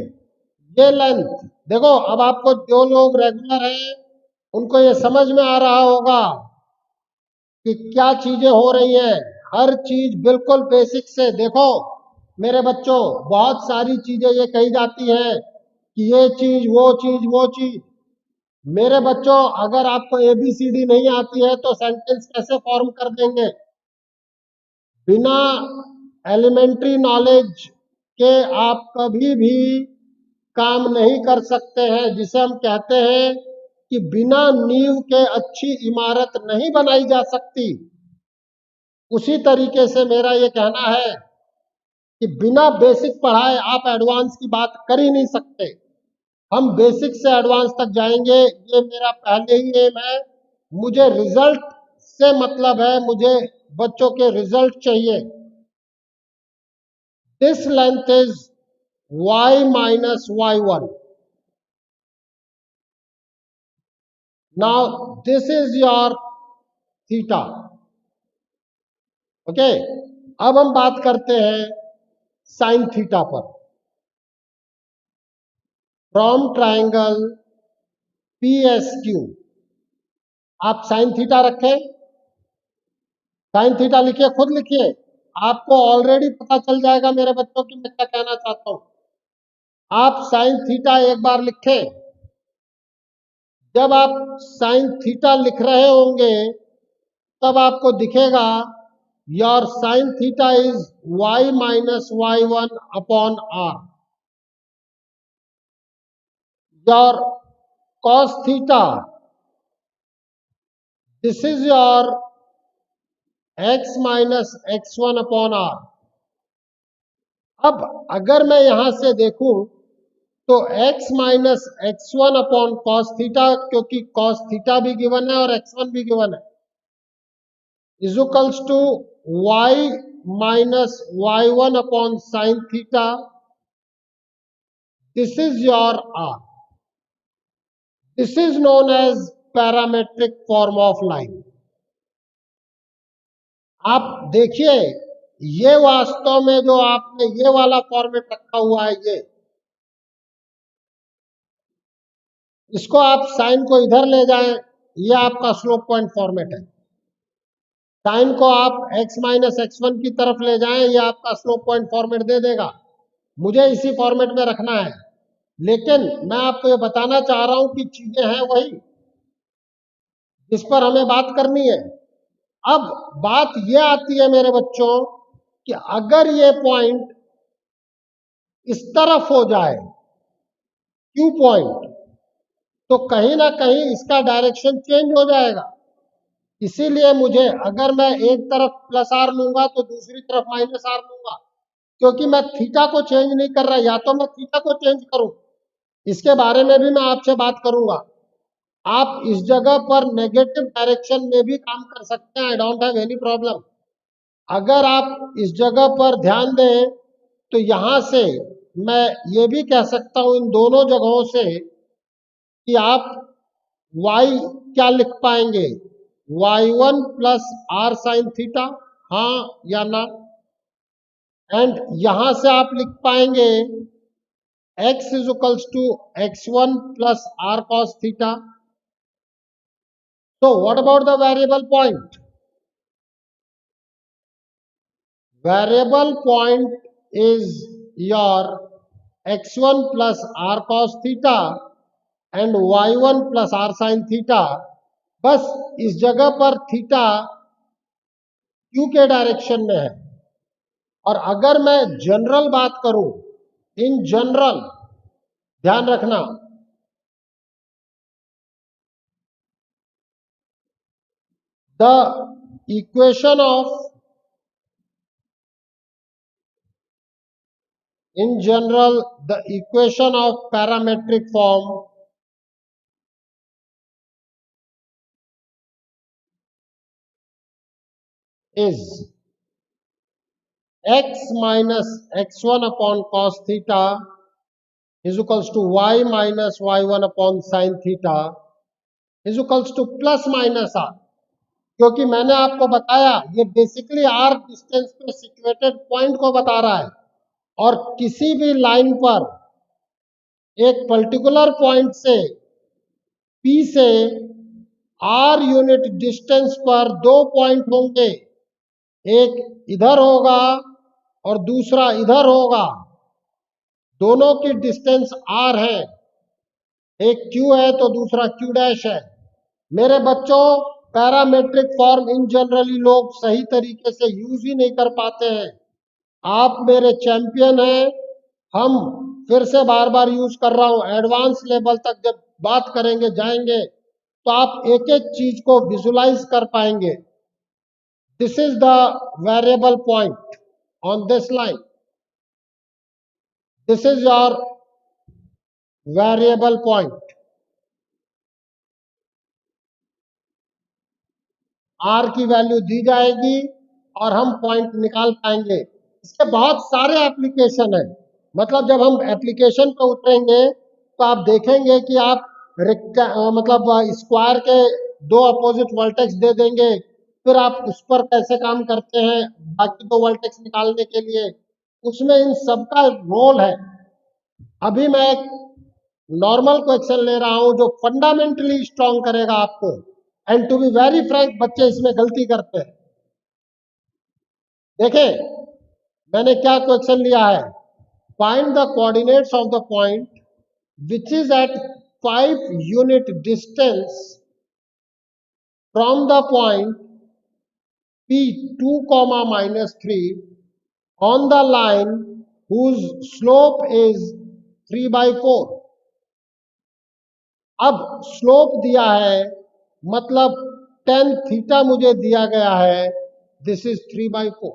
ये लेंथ, देखो अब आपको जो लोग रेगुलर हैं उनको ये समझ में आ रहा होगा कि क्या चीजें हो रही हैं। हर चीज बिल्कुल बेसिक से देखो मेरे बच्चों, बहुत सारी चीजें ये कही जाती हैं कि ये चीज वो चीज। मेरे बच्चों, अगर आपको ABCD नहीं आती है तो सेंटेंस कैसे फॉर्म कर देंगे? बिना एलिमेंट्री नॉलेज के आप कभी भी काम नहीं कर सकते हैं, जिसे हम कहते हैं कि बिना नींव के अच्छी इमारत नहीं बनाई जा सकती। उसी तरीके से मेरा ये कहना है कि बिना बेसिक पढ़ाए आप एडवांस की बात कर ही नहीं सकते। हम बेसिक से एडवांस तक जाएंगे, ये मेरा पहले ही एम है। मुझे रिजल्ट से मतलब है, मुझे बच्चों के रिजल्ट चाहिए। This length is y minus y1। Now this is your theta. Okay, अब हम बात करते हैं साइन थीटा पर। फ्रॉम ट्राइंगल PSQ आप साइन थीटा रखें, साइन थीटा लिखिए, खुद लिखिए, आपको ऑलरेडी पता चल जाएगा मेरे बच्चों की मैं क्या कहना चाहता हूं। आप साइन थीटा एक बार लिखें। जब आप साइन थीटा लिख रहे होंगे तब आपको दिखेगा your sine theta is y minus y1 upon r। Your cos theta, this is your x minus x1 upon r। अब अगर मैं यहां से देखूं तो x minus x1 upon cos theta, क्योंकि कॉस थीटा भी गिवन है और x1 भी गिवन है, is equals to y minus y1 upon sine theta. This is your r। This is known as parametric form of line. आप देखिए, ये वास्तव में जो आपने ये वाला फॉर्मेट रखा हुआ है, इसको आप साइन को इधर ले जाएं, ये आपका स्लोप पॉइंट फॉर्मेट है। साइन को आप x माइनस x1 की तरफ ले जाएं, ये आपका स्लोप पॉइंट फॉर्मेट दे देगा। मुझे इसी फॉर्मेट में रखना है, लेकिन मैं आपको ये बताना चाह रहा हूं कि चीजें हैं वही जिस पर हमें बात करनी है। अब बात ये आती है मेरे बच्चों कि अगर ये पॉइंट इस तरफ हो जाए, Q पॉइंट, तो कहीं ना कहीं इसका डायरेक्शन चेंज हो जाएगा। इसीलिए मुझे, अगर मैं एक तरफ प्लस आर लूंगा तो दूसरी तरफ माइनस आर लूंगा, क्योंकि मैं थीटा को चेंज नहीं कर रहा। या तो मैं थीटा को चेंज करूं, इसके बारे में भी मैं आपसे बात करूंगा। आप इस जगह पर नेगेटिव डायरेक्शन में भी काम कर सकते हैं, I don't have any problem. अगर आप इस जगह पर ध्यान दें तो यहां से मैं ये भी कह सकता हूं इन दोनों जगहों से कि आप y क्या लिख पाएंगे, y1 plus are sine theta, हाँ या ना। एंड यहां से आप लिख पाएंगे x is equals to x1 plus r cos theta. So what about the variable point? Variable point is your x1 plus r cos theta and y1 plus r sin theta। बस इस जगह पर theta Q के direction में है। और अगर मैं जनरल बात करूं, इन जनरल, ध्यान रखना, the equation of, in general the equation of parametric form is x minus x1 upon cos theta is equals to y minus y1 upon sin theta is equals to plus minus r। क्योंकि मैंने आपको बताया ये basically r distance पे situated point को बता रहा है, और किसी भी लाइन पर एक पर्टिकुलर पॉइंट से P से r यूनिट डिस्टेंस पर दो पॉइंट होंगे, एक इधर होगा और दूसरा इधर होगा। दोनों की डिस्टेंस r है, एक q है तो दूसरा q डैश है। मेरे बच्चों, पैरामेट्रिक फॉर्म इन जनरली लोग सही तरीके से यूज ही नहीं कर पाते हैं। आप मेरे चैंपियन हैं। हम फिर से बार बार यूज कर रहा हूं, एडवांस लेवल तक जब बात करेंगे जाएंगे तो आप एक एक चीज को विजुलाइज कर पाएंगे। This is the variable point on this line. This is your variable point. R की वैल्यू दी जाएगी और हम पॉइंट निकाल पाएंगे। इसके बहुत सारे एप्लीकेशन हैं। मतलब जब हम एप्लीकेशन पे उतरेंगे तो आप देखेंगे कि आप मतलब स्क्वायर के दो अपोजिट वर्टेक्स दे देंगे, फिर आप उस पर कैसे काम करते हैं बाकी दो वर्टेक्स निकालने के लिए, उसमें इन सबका रोल है। अभी मैं एक नॉर्मल क्वेश्चन ले रहा हूं जो फंडामेंटली स्ट्रॉन्ग करेगा आपको। And to be very frank, बच्चे इसमें गलती करते हैं। देखें, मैंने क्या क्वेश्चन लिया है, find the coordinates of the point which is at 5 unit distance from the point P2, -3 on the line whose slope is 3/4। अब स्लोप दिया है, मतलब tan थीटा मुझे दिया गया है, दिस इज 3/4।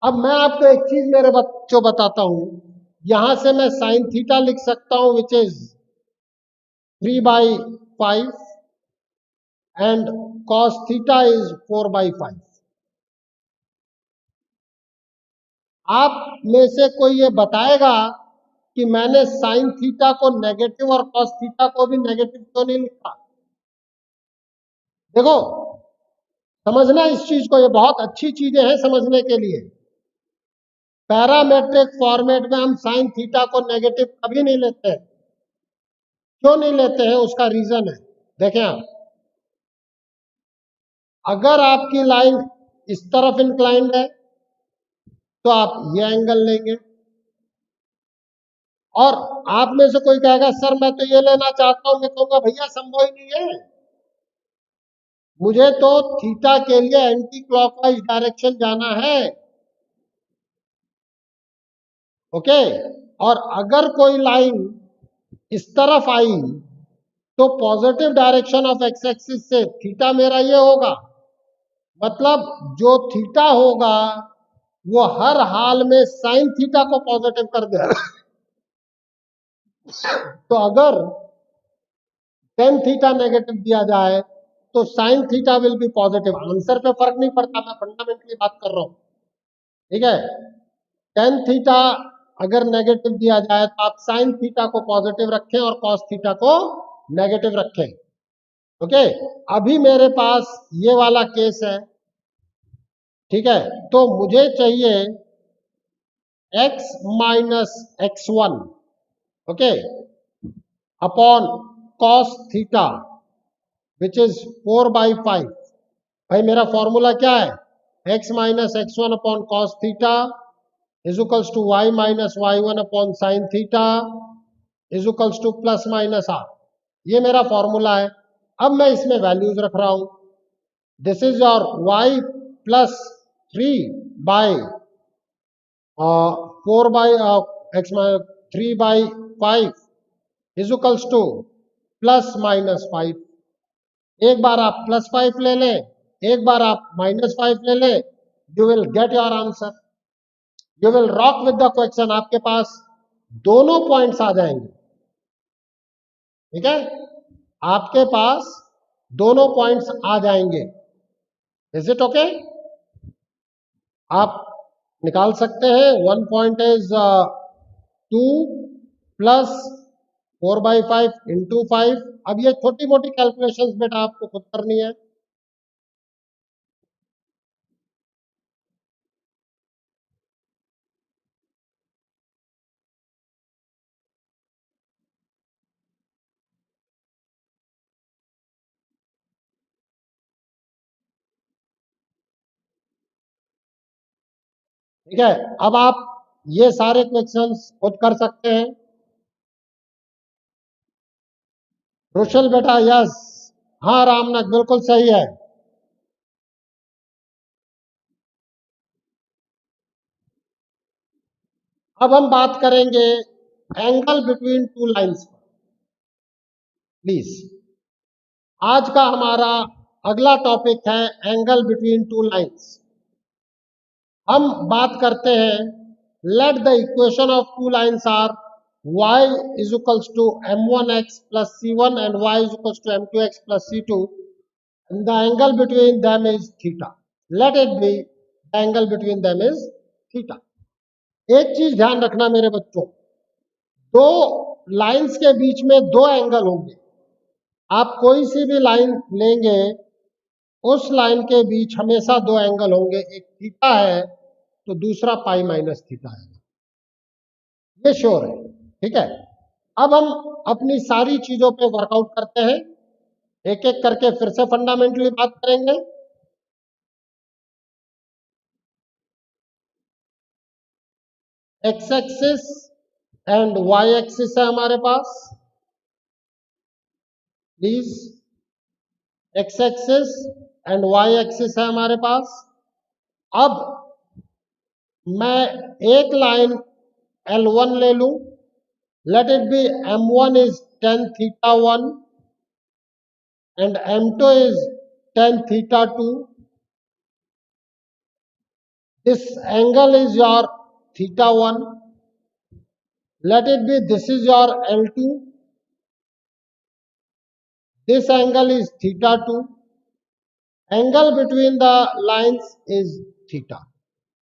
अब मैं आपको एक चीज मेरे बच्चों बताता हूं, यहां से मैं साइन थीटा लिख सकता हूं which is 3/5 and cos theta is 4/5। आप में से कोई ये बताएगा कि मैंने साइन थीटा को नेगेटिव और cos थीटा को भी नेगेटिव क्यों नहीं लिखा? देखो, समझना इस चीज को, ये बहुत अच्छी चीजें हैं समझने के लिए। पैरामेट्रिक फॉर्मेट में हम साइन थीटा को नेगेटिव कभी नहीं लेते। क्यों नहीं लेते हैं उसका रीजन है, देखें आप, अगर आपकी लाइन इस तरफ इंक्लाइंड है तो आप ये एंगल लेंगे, और आप में से कोई कहेगा सर मैं तो ये लेना चाहता हूं, मैं कहूंगा भैया संभव ही नहीं है, मुझे तो थीटा के लिए एंटी क्लॉकवाइज डायरेक्शन जाना है। ओके, और अगर कोई लाइन इस तरफ आई तो positive direction of x axis से थीटा मेरा ये होगा, मतलब जो थीटा होगा वो हर हाल में साइन थीटा को पॉजिटिव कर देगा। तो अगर टेन थीटा नेगेटिव दिया जाए तो sine theta will be positive. Answer पे फर्क नहीं पड़ता, मैं फंडामेंटली बात कर रहा हूं, ठीक है। टेन थीटा अगर नेगेटिव दिया जाए तो आप साइन थीटा को पॉजिटिव रखें और कॉस थीटा को नेगेटिव रखें। ओके, अभी मेरे पास ये वाला केस है, ठीक है, तो मुझे चाहिए x minus x1, okay, upon cos theta which is 4/5। भाई मेरा फॉर्मूला क्या है, x minus x1 upon cos theta is equals to y minus y1 upon sine theta is equals to plus minus r। ये मेरा formula है। अब मैं इसमें वैल्यूज रख रहा हूं, this is your y plus 3/4/x3/5 is equals to plus minus 5। एक बार आप प्लस 5 ले लें, एक बार आप माइनस 5 ले लें, you will get your answer, you will rock with the question, आपके पास दोनों पॉइंट्स आ जाएंगे, ठीक है, आपके पास दोनों पॉइंट्स आ जाएंगे। Is it okay? आप निकाल सकते हैं, one point is 2 plus 4/5 into 5। अब ये छोटी मोटी कैलकुलेशंस बेटा आपको खुद करनी है। ठीक है, अब आप ये सारे क्वेश्चंस खुद कर सकते हैं। रुशल बेटा यस, हाँ रामनाथ बिल्कुल सही है। अब हम बात करेंगे एंगल बिटवीन टू लाइंस पर। प्लीज, आज का हमारा अगला टॉपिक है एंगल बिटवीन टू लाइंस। हम बात करते हैं, let the equation of two lines are y is equals to m1x plus c1 and y is equals to m2x plus c2 and the angle between them is theta. Let it be the angle between them is theta. एक चीज ध्यान रखना मेरे बच्चों, दो lines के बीच में दो एंगल होंगे। आप कोई सी भी लाइन लेंगे, उस लाइन के बीच हमेशा दो एंगल होंगे, एक थीटा है तो दूसरा पाई माइनस थीटा है, ये श्योर है, ठीक है। अब हम अपनी सारी चीजों पे वर्कआउट करते हैं, एक एक करके फिर से फंडामेंटली बात करेंगे। X axis and Y axis है हमारे पास, please, X axis and Y axis है हमारे पास। अब मैं एक लाइन L1 ले लूं, let it be M1 is tan theta 1 and M2 is tan theta 2. This angle is your theta 1. Let it be, this is your L2. This angle is theta 2. Angle between the lines is theta.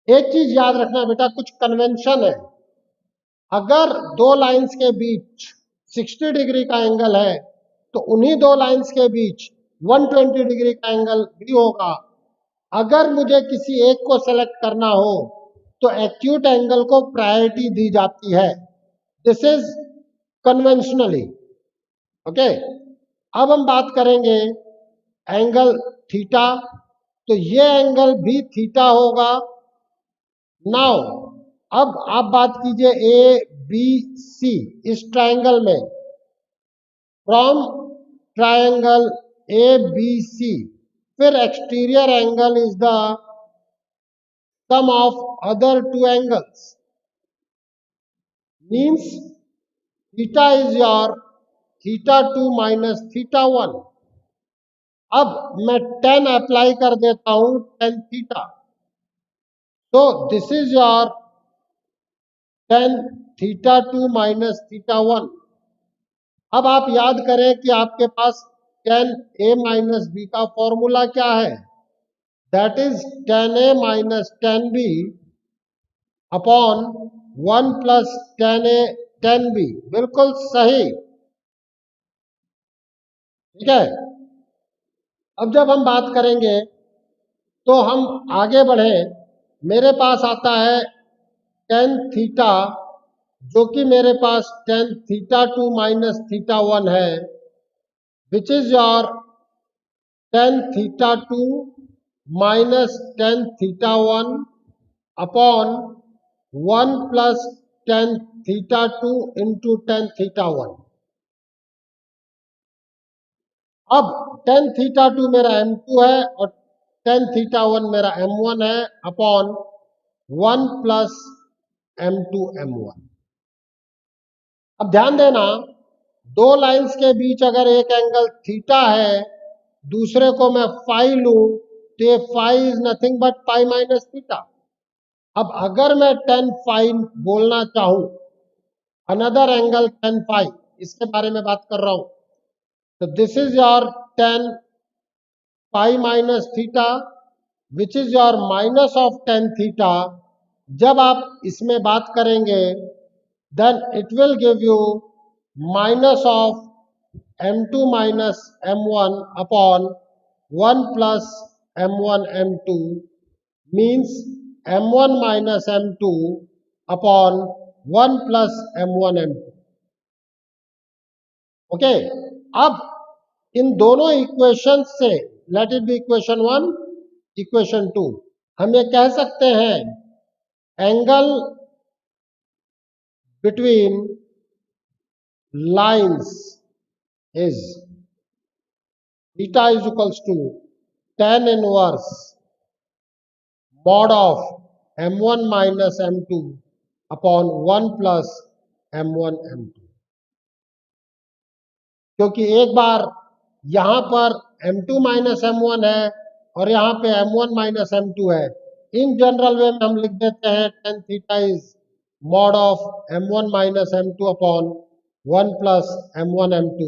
एक चीज याद रखना बेटा, कुछ convention है, अगर दो lines के बीच 60 डिग्री का एंगल है तो उन्हीं दो लाइंस के बीच 120 डिग्री का एंगल भी होगा। अगर मुझे किसी एक को सेलेक्ट करना हो तो एक्यूट एंगल को प्रायोरिटी दी जाती है, दिस इज कन्वेंशनली। ओके, अब हम बात करेंगे एंगल थीटा, तो ये एंगल भी थीटा होगा। नाउ अब आप बात कीजिए ए बी सी, इस ट्रायंगल में from triangle A B C, फिर exterior angle is the sum of other two angles, means theta is your theta 2 minus theta 1। अब मैं 10 अप्लाई कर देता हूं, टेन थीटा, तो this is your tan theta 2 minus theta 1। अब आप याद करें कि आपके पास टेन ए माइनस बी का फॉर्मूला क्या है, that is tan A minus tan B upon 1 plus ten A ten B. बिल्कुल सही, ठीक है। अब जब हम बात करेंगे तो हम आगे बढ़े, मेरे पास आता है टेन थीटा, जो कि मेरे पास टेन थीटा 2 माइनस थीटा 1 है, विच is your tan theta 2 minus tan theta 1 upon 1 plus ten theta 2 into tan theta 1। अब टेन थीटा 2 मेरा m2 है और टेन थीटा 1 मेरा m1 है, अपॉन 1 प्लस m2 m1। अब ध्यान देना, दो लाइंस के बीच अगर एक एंगल थीटा है, दूसरे को मैं फाई लूं, तो ये phi is nothing but pi minus theta. अब अगर मैं टेन फाई बोलना चाहूं, अनदर एंगल टेन फाई, इसके बारे में बात कर रहा हूं, तो this is your ten pi minus theta, which is your minus of tan theta. जब आप इसमें बात करेंगे, then it will give you minus of m2 minus m1 upon 1 plus m1 m2, means m1 minus m2 upon 1 plus m1 m2। Okay, अब इन दोनों equation से, late it B equation 1, equation 2, हम ये कह सकते हैं angle between lines is theta is equals to tan inverse mod of m1 minus m2 upon 1 plus m1 m2। क्योंकि एक बार यहां पर m2 माइनस m1 है और यहां पे m1 माइनस m2 है, इन जनरल वे में हम लिख देते हैं tan theta is mod of m1 minus m2 upon 1 plus m1 m2।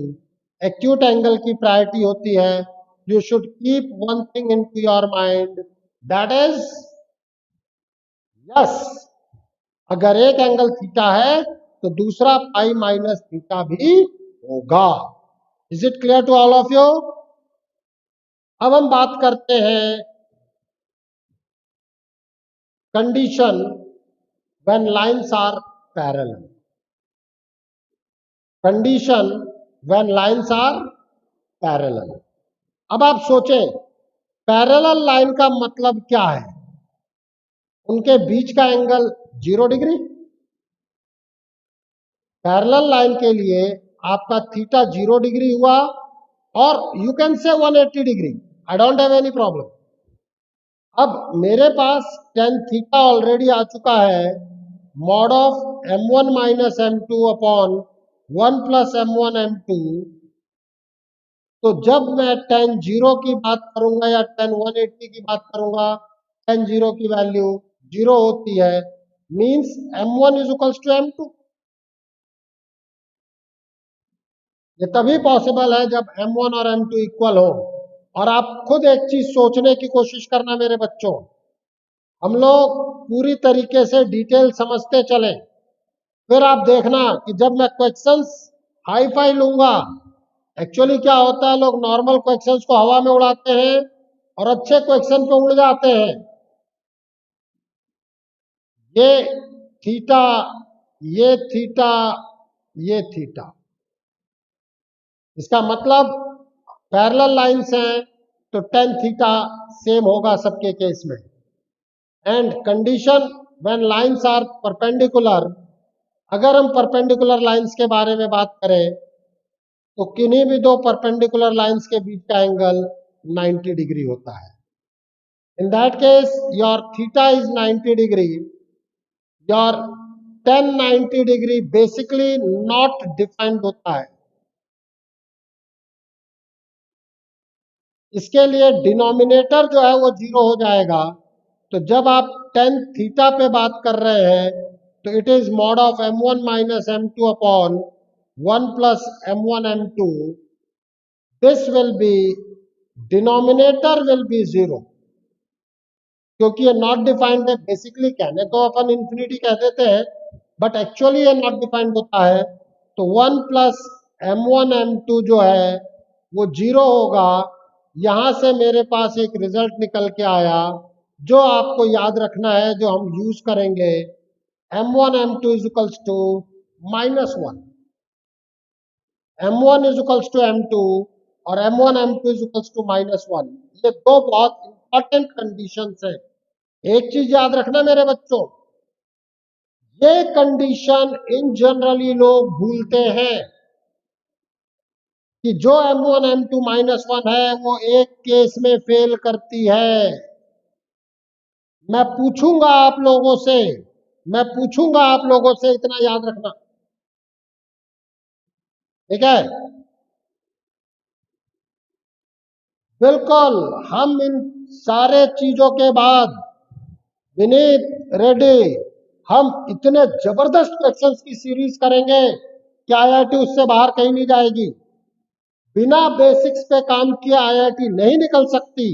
Acute angle की प्रायोरिटी होती है, you should keep one thing in to your mind, that is yes, अगर एक एंगल थीटा है तो दूसरा पाई माइनस थीटा भी होगा। Is it clear to all of you? अब हम बात करते हैं condition when lines are parallel. Condition when lines are parallel. अब आप सोचें, पैरेलल लाइन का मतलब क्या है? उनके बीच का एंगल 0 डिग्री। पैरेलल लाइन के लिए आपका थीटा 0 डिग्री हुआ, और you can say 180 degree, I don't have any problem. अब मेरे पास टेन थीटा ऑलरेडी आ चुका है, mod of m1 minus m2 upon 1 plus m1 m2। तो जब मैं टेन 0 की बात करूंगा या टेन 180 की बात करूंगा, टेन 0 की वैल्यू 0 होती है, means m1 is equals to m2। ये तभी पॉसिबल है जब m1 और m2 इक्वल हो। और आप खुद एक चीज सोचने की कोशिश करना मेरे बच्चों, हम लोग पूरी तरीके से डिटेल समझते चले, फिर आप देखना कि जब मैं क्वेश्चंस हाई फाई लूंगा, एक्चुअली क्या होता है, लोग नॉर्मल क्वेश्चंस को हवा में उड़ाते हैं और अच्छे क्वेश्चन पे उड़ जाते हैं। ये थीटा, ये थीटा, ये थीटा, इसका मतलब पैरेलल लाइंस हैं तो टेन थीटा सेम होगा सबके केस में। And condition when lines are perpendicular, अगर हम परपेंडिकुलर लाइंस के बारे में बात करें तो किन्हीं भी दो परपेंडिकुलर लाइंस के बीच का एंगल 90 डिग्री होता है। In that case, your theta is 90 degree. Your tan 90 degree basically not defined होता है। इसके लिए डिनोमिनेटर जो है वो जीरो हो जाएगा। तो जब आप tan थीटा पे बात कर रहे हैं तो it is mod of m1 minus m2 upon 1 plus m1 m2। This will B, denominator will be zero, क्योंकि ये नॉट डिफाइंड है। बेसिकली कहने तो अपन इंफिनिटी कह देते हैं, बट एक्चुअली ये नॉट डिफाइंड होता है। तो 1 प्लस m1 m2 जो है वो जीरो होगा। यहां से मेरे पास एक रिजल्ट निकल के आया जो आपको याद रखना है, जो हम यूज करेंगे। m1 m2 is equals to -1, m1 is equals to m2 और m1 m2 is equals to -1। ये दो बहुत इंपॉर्टेंट कंडीशंस हैं। एक चीज याद रखना मेरे बच्चों, ये कंडीशन इन जनरली लोग भूलते हैं कि जो m1 m2 -1 है वो एक केस में फेल करती है। मैं पूछूंगा आप लोगों से, इतना याद रखना, ठीक है? बिल्कुल। हम इन सारे चीजों के बाद विनीत रेड्डी, हम इतने जबरदस्त क्वेश्चंस की सीरीज करेंगे कि आईआईटी उससे बाहर कहीं नहीं जाएगी। बिना बेसिक्स पे काम किए आईआईटी नहीं निकल सकती।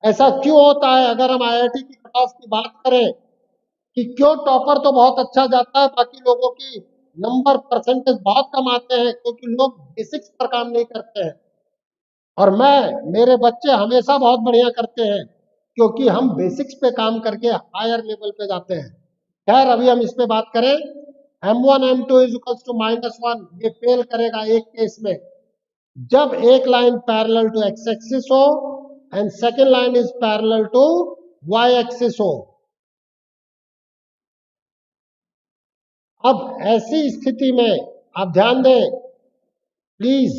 ऐसा क्यों होता है? अगर हम आईआईटी की कट ऑफ की बात करें कि क्यों टॉपर तो बहुत अच्छा जाता है, बाकी लोगों की नंबर परसेंटेज बहुत कम आते हैं, क्योंकि लोग बेसिक्स पर काम नहीं करते हैं। और मेरे बच्चे हमेशा बहुत बढ़िया करते हैं, क्योंकि हम बेसिक्स पे काम करके हायर लेवल पे जाते हैं। खैर, अभी हम इस पे बात करें। m1 m2 is equal to -1, ये फेल करेगा एक केस में, जब एक line parallel to x axis हो and second line is parallel to y axis हो। अब ऐसी स्थिति में आप ध्यान दें प्लीज,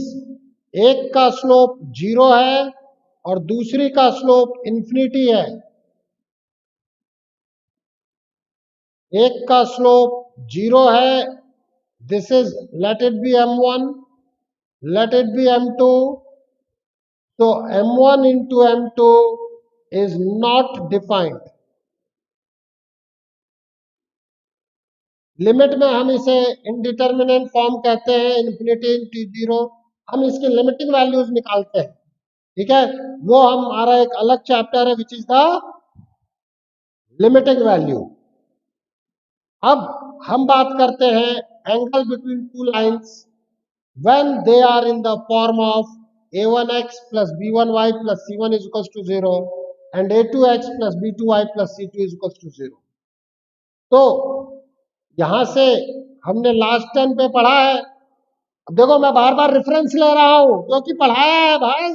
एक का स्लोप जीरो है और दूसरी का स्लोप इंफिनिटी है। एक का स्लोप जीरो है, this is, late it B m1, late it B m2। तो m1 into m2 is not defined. Limit में हम इसे इनडिटर्मिनेंट फॉर्म कहते हैं, इंफिनिटी इंटू जीरो। हम इसकी लिमिटिंग वैल्यूज निकालते हैं, ठीक है? वो हमारा एक अलग चैप्टर है, which is the limiting value. अब हम बात करते हैं angle between two lines when they are in the form of a1x plus b1y plus c1 is equals to 0 and a2x plus b2y plus c2 is equals to 0। तो यहां से हमने last term पे पढ़ा है। अब देखो, मैं बार बार रेफरेंस ले रहा हूं क्योंकि पढ़ाया है भाई।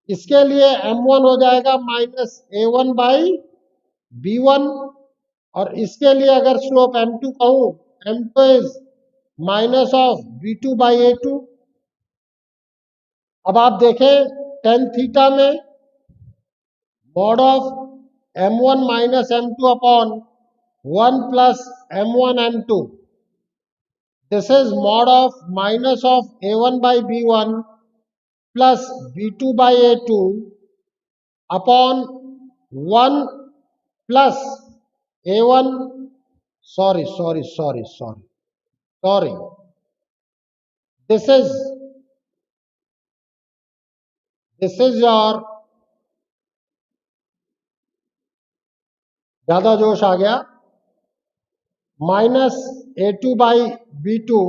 इसके लिए m1 हो जाएगा -a1 बाई b1, और इसके लिए अगर स्लोप m2 कहूं, m2 is minus of b2 by a2। अब आप देखें tan थीटा में mod of m1 minus m2 upon 1 plus m1 m2। This is mod of minus of a1 by b1 plus b2 by a2 upon 1 plus a1, sorry, this is your, ज्यादा जोश आ गया, minus a2 by b2,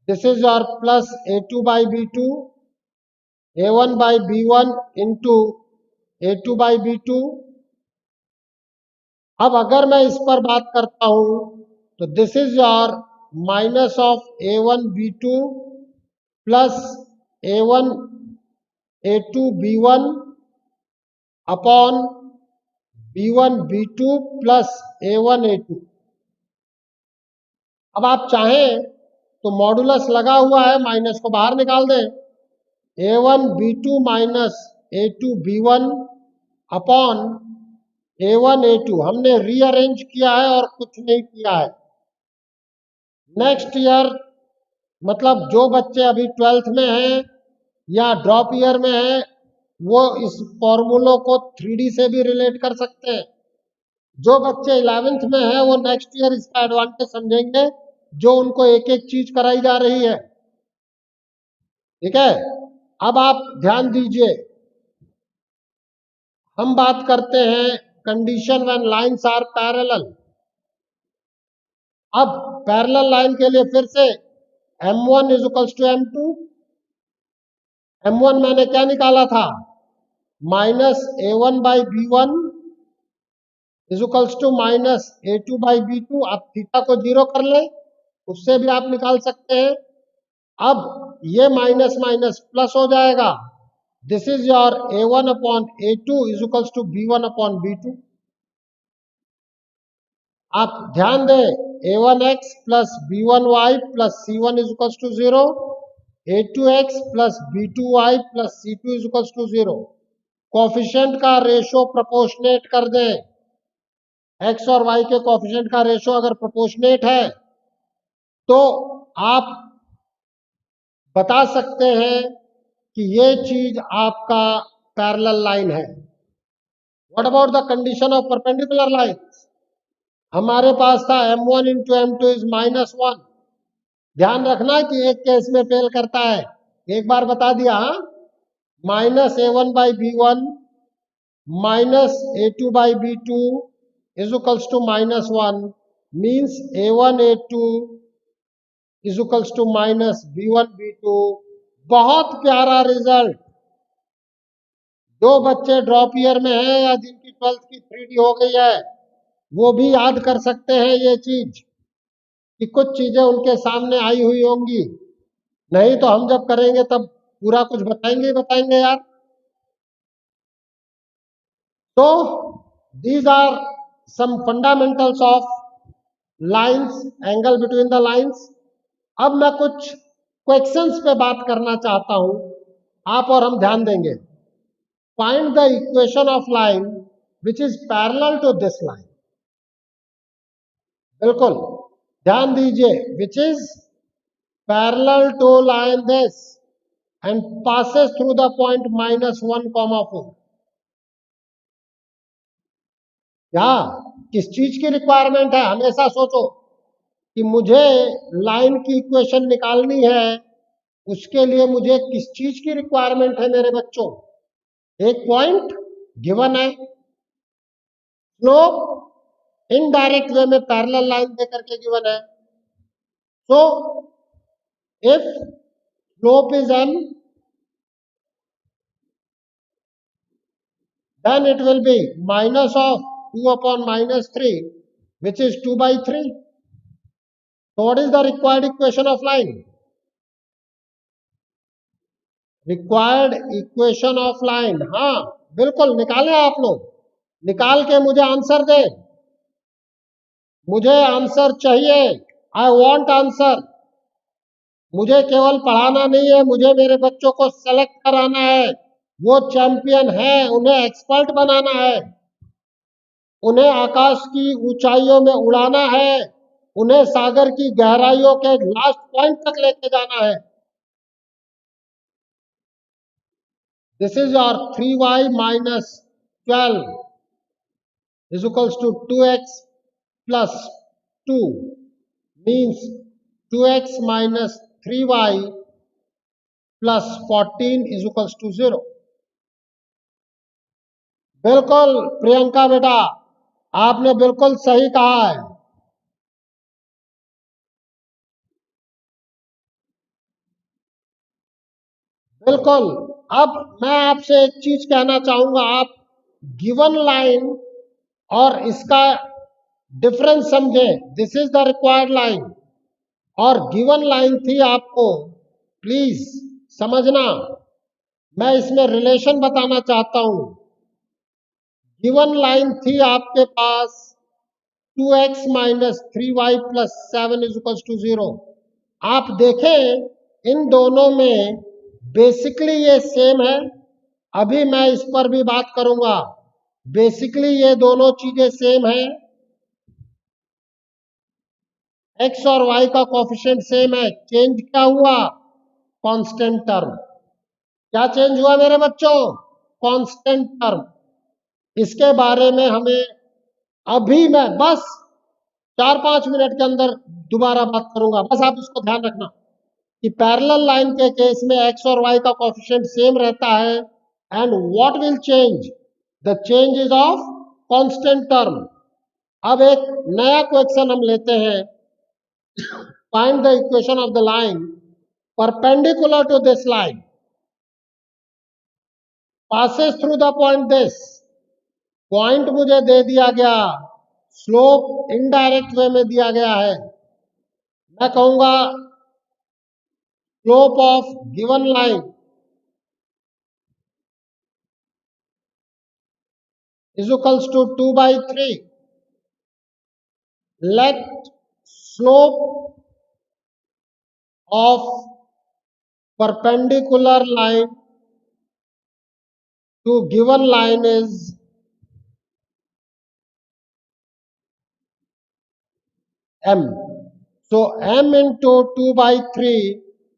this is your plus a2 by b2, a1 by b1 into a2 by b2। अब अगर मैं इस पर बात करता हूं तो this is your minus of A1 B2 plus A1A2 B1 upon B1 B2 plus A1A2। अब आप चाहें तो मॉडुलस लगा हुआ है, माइनस को बाहर निकाल दें। A1 B2 minus A2 B1 upon A1A2 हमने रीअरेंज किया है और कुछ नहीं किया है। नेक्स्ट ईयर मतलब जो बच्चे अभी 12th में हैं या ड्रॉप ईयर में हैं वो इस फॉर्मूलों को 3D से भी रिलेट कर सकते हैं। जो बच्चे 11th में हैं वो नेक्स्ट ईयर इसका एडवांटेज समझेंगे, जो उनको एक एक चीज कराई जा रही है। ठीक है, अब आप ध्यान दीजिए, हम बात करते हैं condition when lines are parallel. अब पैरेलल लाइन के लिए फिर से M1 is equals to M2। M1 मैंने क्या निकाला था, minus A1/B1 is equals to minus A2/B2। आप थीटा को 0 कर ले, उससे भी आप निकाल सकते हैं। अब ये माइनस माइनस प्लस हो जाएगा। This is your A1/A2 is equals to B1/B2। आप ध्यान दें, A1x plus B1y plus C1 is equals to 0, A2x plus B2y plus C2 is equals to 0। Coefficient का रेशो प्रोपोर्शनेट कर दें। x और y के कोफिशिएंट का रेशो अगर प्रोपोर्शनेट है तो आप बता सकते हैं कि ये चीज आपका पैरेलल लाइन है। What about the condition of perpendicular lines? हमारे पास था M1 इंटू M2 इज -1। ध्यान रखना कि एक केस में फेल करता है, एक बार बता दिया। Minus A1/B1 minus A2/B2 is equals to -1 means A1A2 is equals to minus B1B2। बहुत प्यारा रिजल्ट। जो बच्चे ड्रॉप ईयर में हैं या जिनकी 12th की 3D हो गई है वो भी याद कर सकते हैं ये चीज, कि कुछ चीजें उनके सामने आई हुई होंगी। नहीं तो हम जब करेंगे तब पूरा कुछ बताएंगे यार। तो these are some fundamentals of lines, angle between the lines. अब मैं कुछ क्वेश्चंस पे बात करना चाहता हूं, आप और हम ध्यान देंगे। Find the equation of line which is parallel to this line. बिल्कुल ध्यान दीजिए, which is parallel to line this and passes through the point -1,4। क्या किस चीज की रिक्वायरमेंट है? हमेशा सोचो कि मुझे लाइन की इक्वेशन निकालनी है, उसके लिए मुझे किस चीज की रिक्वायरमेंट है मेरे बच्चों? एक पॉइंट गिवन है, स्लोप इनडायरेक्ट वे में पैरेलल लाइन देकर के गिवन है। So if slope is m, then it will be minus of 2/-3, which is 2/3. So what is the required equation of line? Required equation of line, हाँ बिल्कुल निकालें आप लोग, निकाल के मुझे आंसर दें। मुझे आंसर चाहिए, आई वॉन्ट आंसर। मुझे केवल पढ़ाना नहीं है, मुझे मेरे बच्चों को सेलेक्ट कराना है। वो चैंपियन है, उन्हें एक्सपर्ट बनाना है, उन्हें आकाश की ऊंचाइयों में उड़ाना है, उन्हें सागर की गहराइयों के लास्ट पॉइंट तक लेके जाना है। This is your 3y minus 12 is equals to 2x plus 2 means 2x minus 3y plus 14 is equals to 0। बिल्कुल प्रियंका बेटा, आपने बिल्कुल सही कहा है। बिल्कुल। अब मैं आपसे एक चीज कहना चाहूंगा, आप गिवन लाइन और इसका डिफरेंस समझें। This is the required line, और गिवन लाइन थी, आपको प्लीज समझना, मैं इसमें रिलेशन बताना चाहता हूं। गिवन लाइन थी आपके पास 2x minus 3y plus 7 is equal to 0। आप देखें इन दोनों में बेसिकली ये सेम है। अभी मैं इस पर भी बात करूंगा। बेसिकली ये दोनों चीजें सेम है। x और y का कोफिशिएंट सेम है। चेंज क्या हुआ? Constant term. क्या चेंज हुआ मेरे बच्चों? Constant term. इसके बारे में हमें अभी मैं बस 4-5 मिनट के अंदर दोबारा बात करूंगा। बस आप इसको ध्यान रखना कि पैरेलल लाइन के केस में x और y का कोफिशिएंट सेम रहता है। And what will change? The change is of constant term. अब एक नया क्वेश्चन हम लेते हैं। Find the equation of the line perpendicular to this line passes through the point this। Point मुझे दे दिया गया, स्लोप इनडायरेक्ट वे में दिया गया है। मैं कहूंगा slope of given line is equals to 2/3। Let slope of perpendicular line to given line is m. So m into 2/3,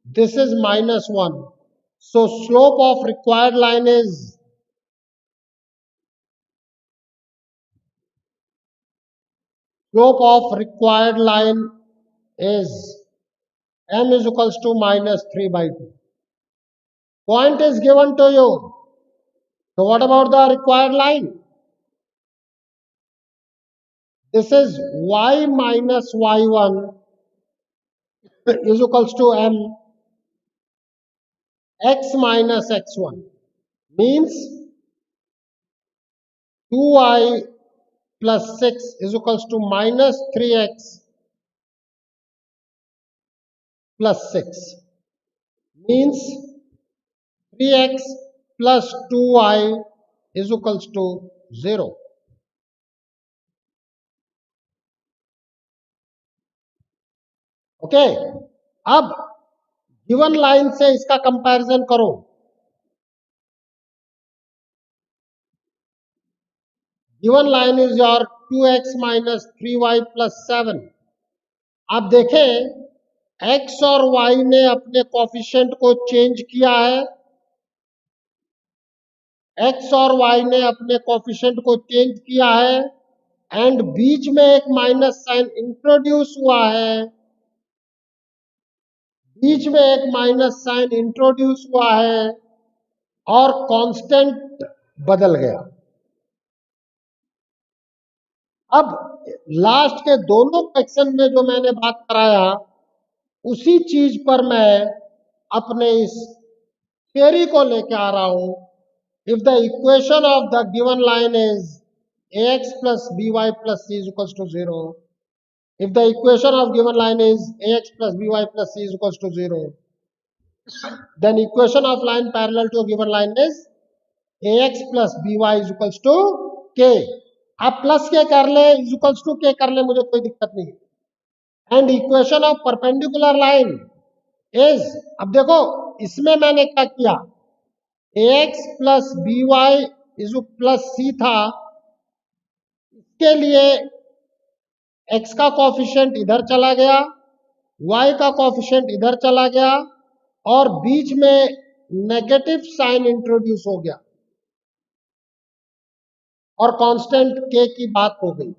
this is -1. So slope of required line is m is equals to -3/2. Point is given to you. So what about the required line? This is y minus y1 is equals to m x minus x1, means 2y plus 6 is equals to minus 3x plus 6, means 3x plus 2y is equals to 0. Okay, अब given line से इसका comparison करो। Given line is your 2x minus 3y plus 7। आप देखें x और y ने अपने coefficient को चेंज किया है। x और y ने अपने कोफिशिएंट को चेंज किया है एंड बीच में एक माइनस साइन इंट्रोड्यूस हुआ है। बीच में एक माइनस साइन इंट्रोड्यूस हुआ है और कांस्टेंट बदल गया। अब लास्ट के दोनों क्वेश्चन में जो मैंने बात कराया उसी चीज पर मैं अपने इस थियरी को लेके आ रहा हूं। If the equation of the given line is ax plus by plus c is equals to 0, if the equation of given line is ax plus by plus c is equals to 0, then equation of line parallel to a given line is ax plus by is equals to k। आप plus के कर ले, is equals to के कर ले, मुझे कोई दिक्कत नहीं। And equation of perpendicular line is, अब देखो इसमें मैंने क्या किया, ax plus by is plus c था, इसके लिए x का कोफिशिएंट इधर चला गया, y का कोफिशिएंट इधर चला गया और बीच में नेगेटिव साइन इंट्रोड्यूस हो गया और कांस्टेंट k की बात हो गई।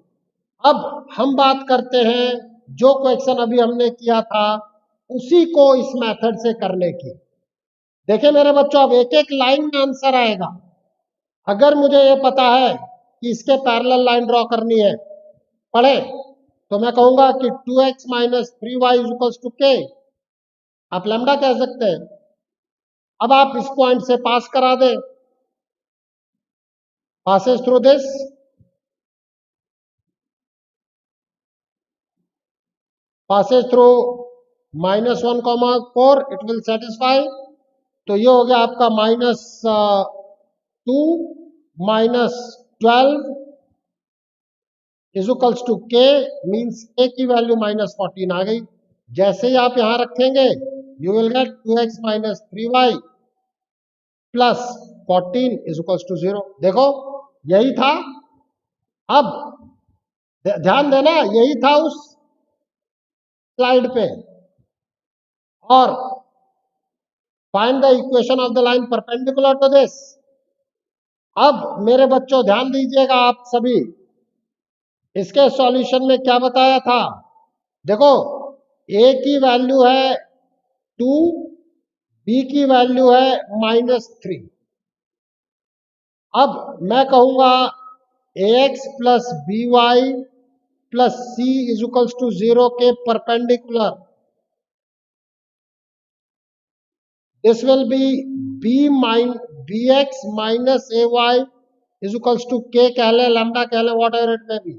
अब हम बात करते हैं जो क्वेश्चन अभी हमने किया था उसी को इस मेथड से करने की। देखिए मेरे बच्चों, अब एक एक लाइन में आंसर आएगा। अगर मुझे ये पता है कि इसके पैरेलल लाइन ड्रॉ करनी है, पढ़े, तो मैं कहूंगा कि 2x minus 3y is equals to k। आप लैम्डा कह सकते हैं। अब आप इस पॉइंट से पास करा दें, passes through this, passes through -1, it will satisfy. तो ये हो गया आपका -2 -12 इजुकल्स टू के, मीन्स के की वैल्यू -14 आ गई। जैसे ही आप यहां रखेंगे you will get 2x - 3y plus 14 is equals to 0। देखो यही था। अब ध्यान देना, यही था उस स्लाइड पे। और find the equation of the line perpendicular to this. अब मेरे बच्चों ध्यान दीजिएगा आप सभी, इसके सॉल्यूशन में क्या बताया था। देखो a की वैल्यू है 2, b की वैल्यू है -3। अब मैं कहूंगा ax plus by plus c is equals to 0 के perpendicular, this will be bx minus ay is equals to k कह ले, लैम्डा कह ले, whatever it may be.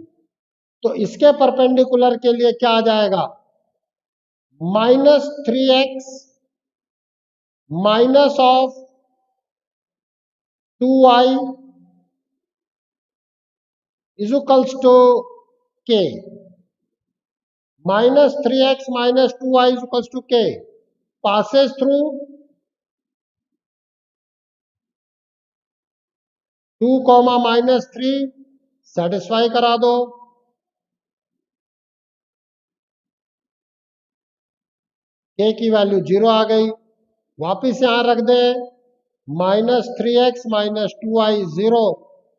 तो इसके परपेंडिकुलर के लिए क्या आ जाएगा, -3x minus of 2y is equals to k। -3x minus 2y is equals to k passes through 2, -3, satisfy करा दो। k की वैल्यू 0 आ गई। वापिस यहां रख दे, -3x minus 2y 0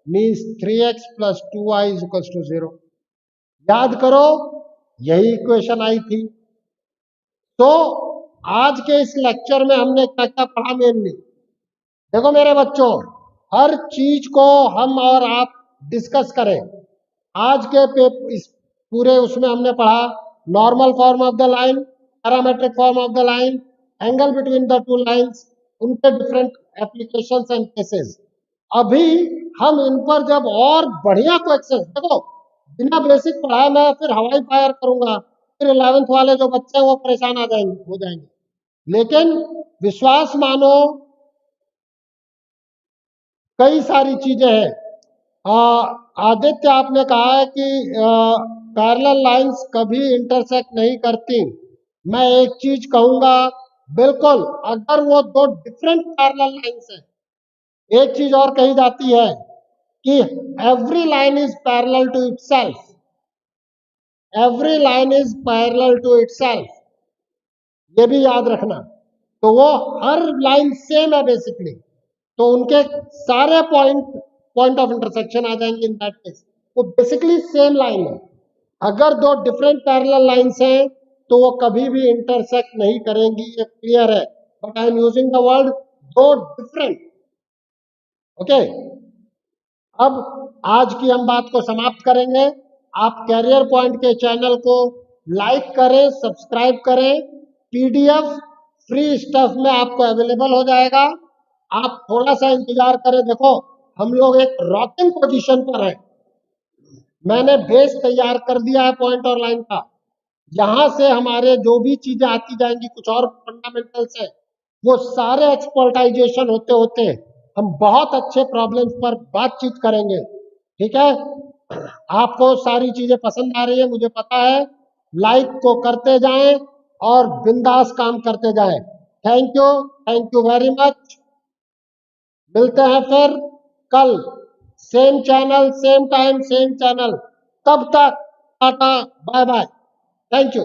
means 3x plus 2y equals to 0। याद करो यही इक्वेशन आई थी। तो आज के इस लेक्चर में हमने क्या क्या पढ़ा मेनली, देखो मेरे बच्चों, हर चीज को हम और आप डिस्कस करें। आज के इस पूरे उसमें हमने पढ़ा normal form of the line, parametric form of the line, angle between the two lines, उनके डिफरेंट एप्लीकेशंस एंड केसेस। अभी हम इन पर जब और बढ़िया क्वेश्चन, देखो बिना बेसिक पढ़ाए मैं फिर हवाई फायर करूंगा, फिर 11th वाले जो बच्चे हैं वो परेशान हो जाएंगे। लेकिन विश्वास मानो, कई सारी चीजें हैं। आदित्य आपने कहा है कि पैरेलल लाइंस कभी इंटरसेक्ट नहीं करती। मैं एक चीज कहूंगा, बिल्कुल, अगर वो दो डिफरेंट पैरेलल लाइंस हैं, एक चीज और कही जाती है कि every line is parallel to itself, every line is parallel to itself, ये भी याद रखना। तो वो हर लाइन सेम है बेसिकली, तो उनके सारे पॉइंट ऑफ इंटरसेक्शन आ जाएंगे इन दैट केस, वो बेसिकली सेम लाइन है। अगर दो डिफरेंट पैरेलल लाइंस हैं तो वो कभी भी इंटरसेक्ट नहीं करेंगी, ये क्लियर है। But I am using the word दो डिफरेंट। ओके, अब आज की हम बात को समाप्त करेंगे। आप कैरियर पॉइंट के चैनल को लाइक करें, सब्सक्राइब करें। पीडीएफ फ्री स्टफ में आपको अवेलेबल हो जाएगा। आप थोड़ा सा इंतजार करें। देखो हम लोग एक रॉकिंग पोजीशन पर हैं। मैंने बेस तैयार कर दिया है पॉइंट और लाइन का। यहां से हमारे जो भी चीजें आती जाएंगी, कुछ और फंडामेंटल्स है, वो सारे एक्सपर्टाइजेशन होते होते हम बहुत अच्छे प्रॉब्लम्स पर बातचीत करेंगे। ठीक है, आपको सारी चीजें पसंद आ रही है मुझे पता है। लाइक को करते जाएं और बिंदास काम करते जाएं। Thank you very much. मिलते हैं फिर कल, same channel, same time, same channel. तब तक ta-ta, bye bye, thank you.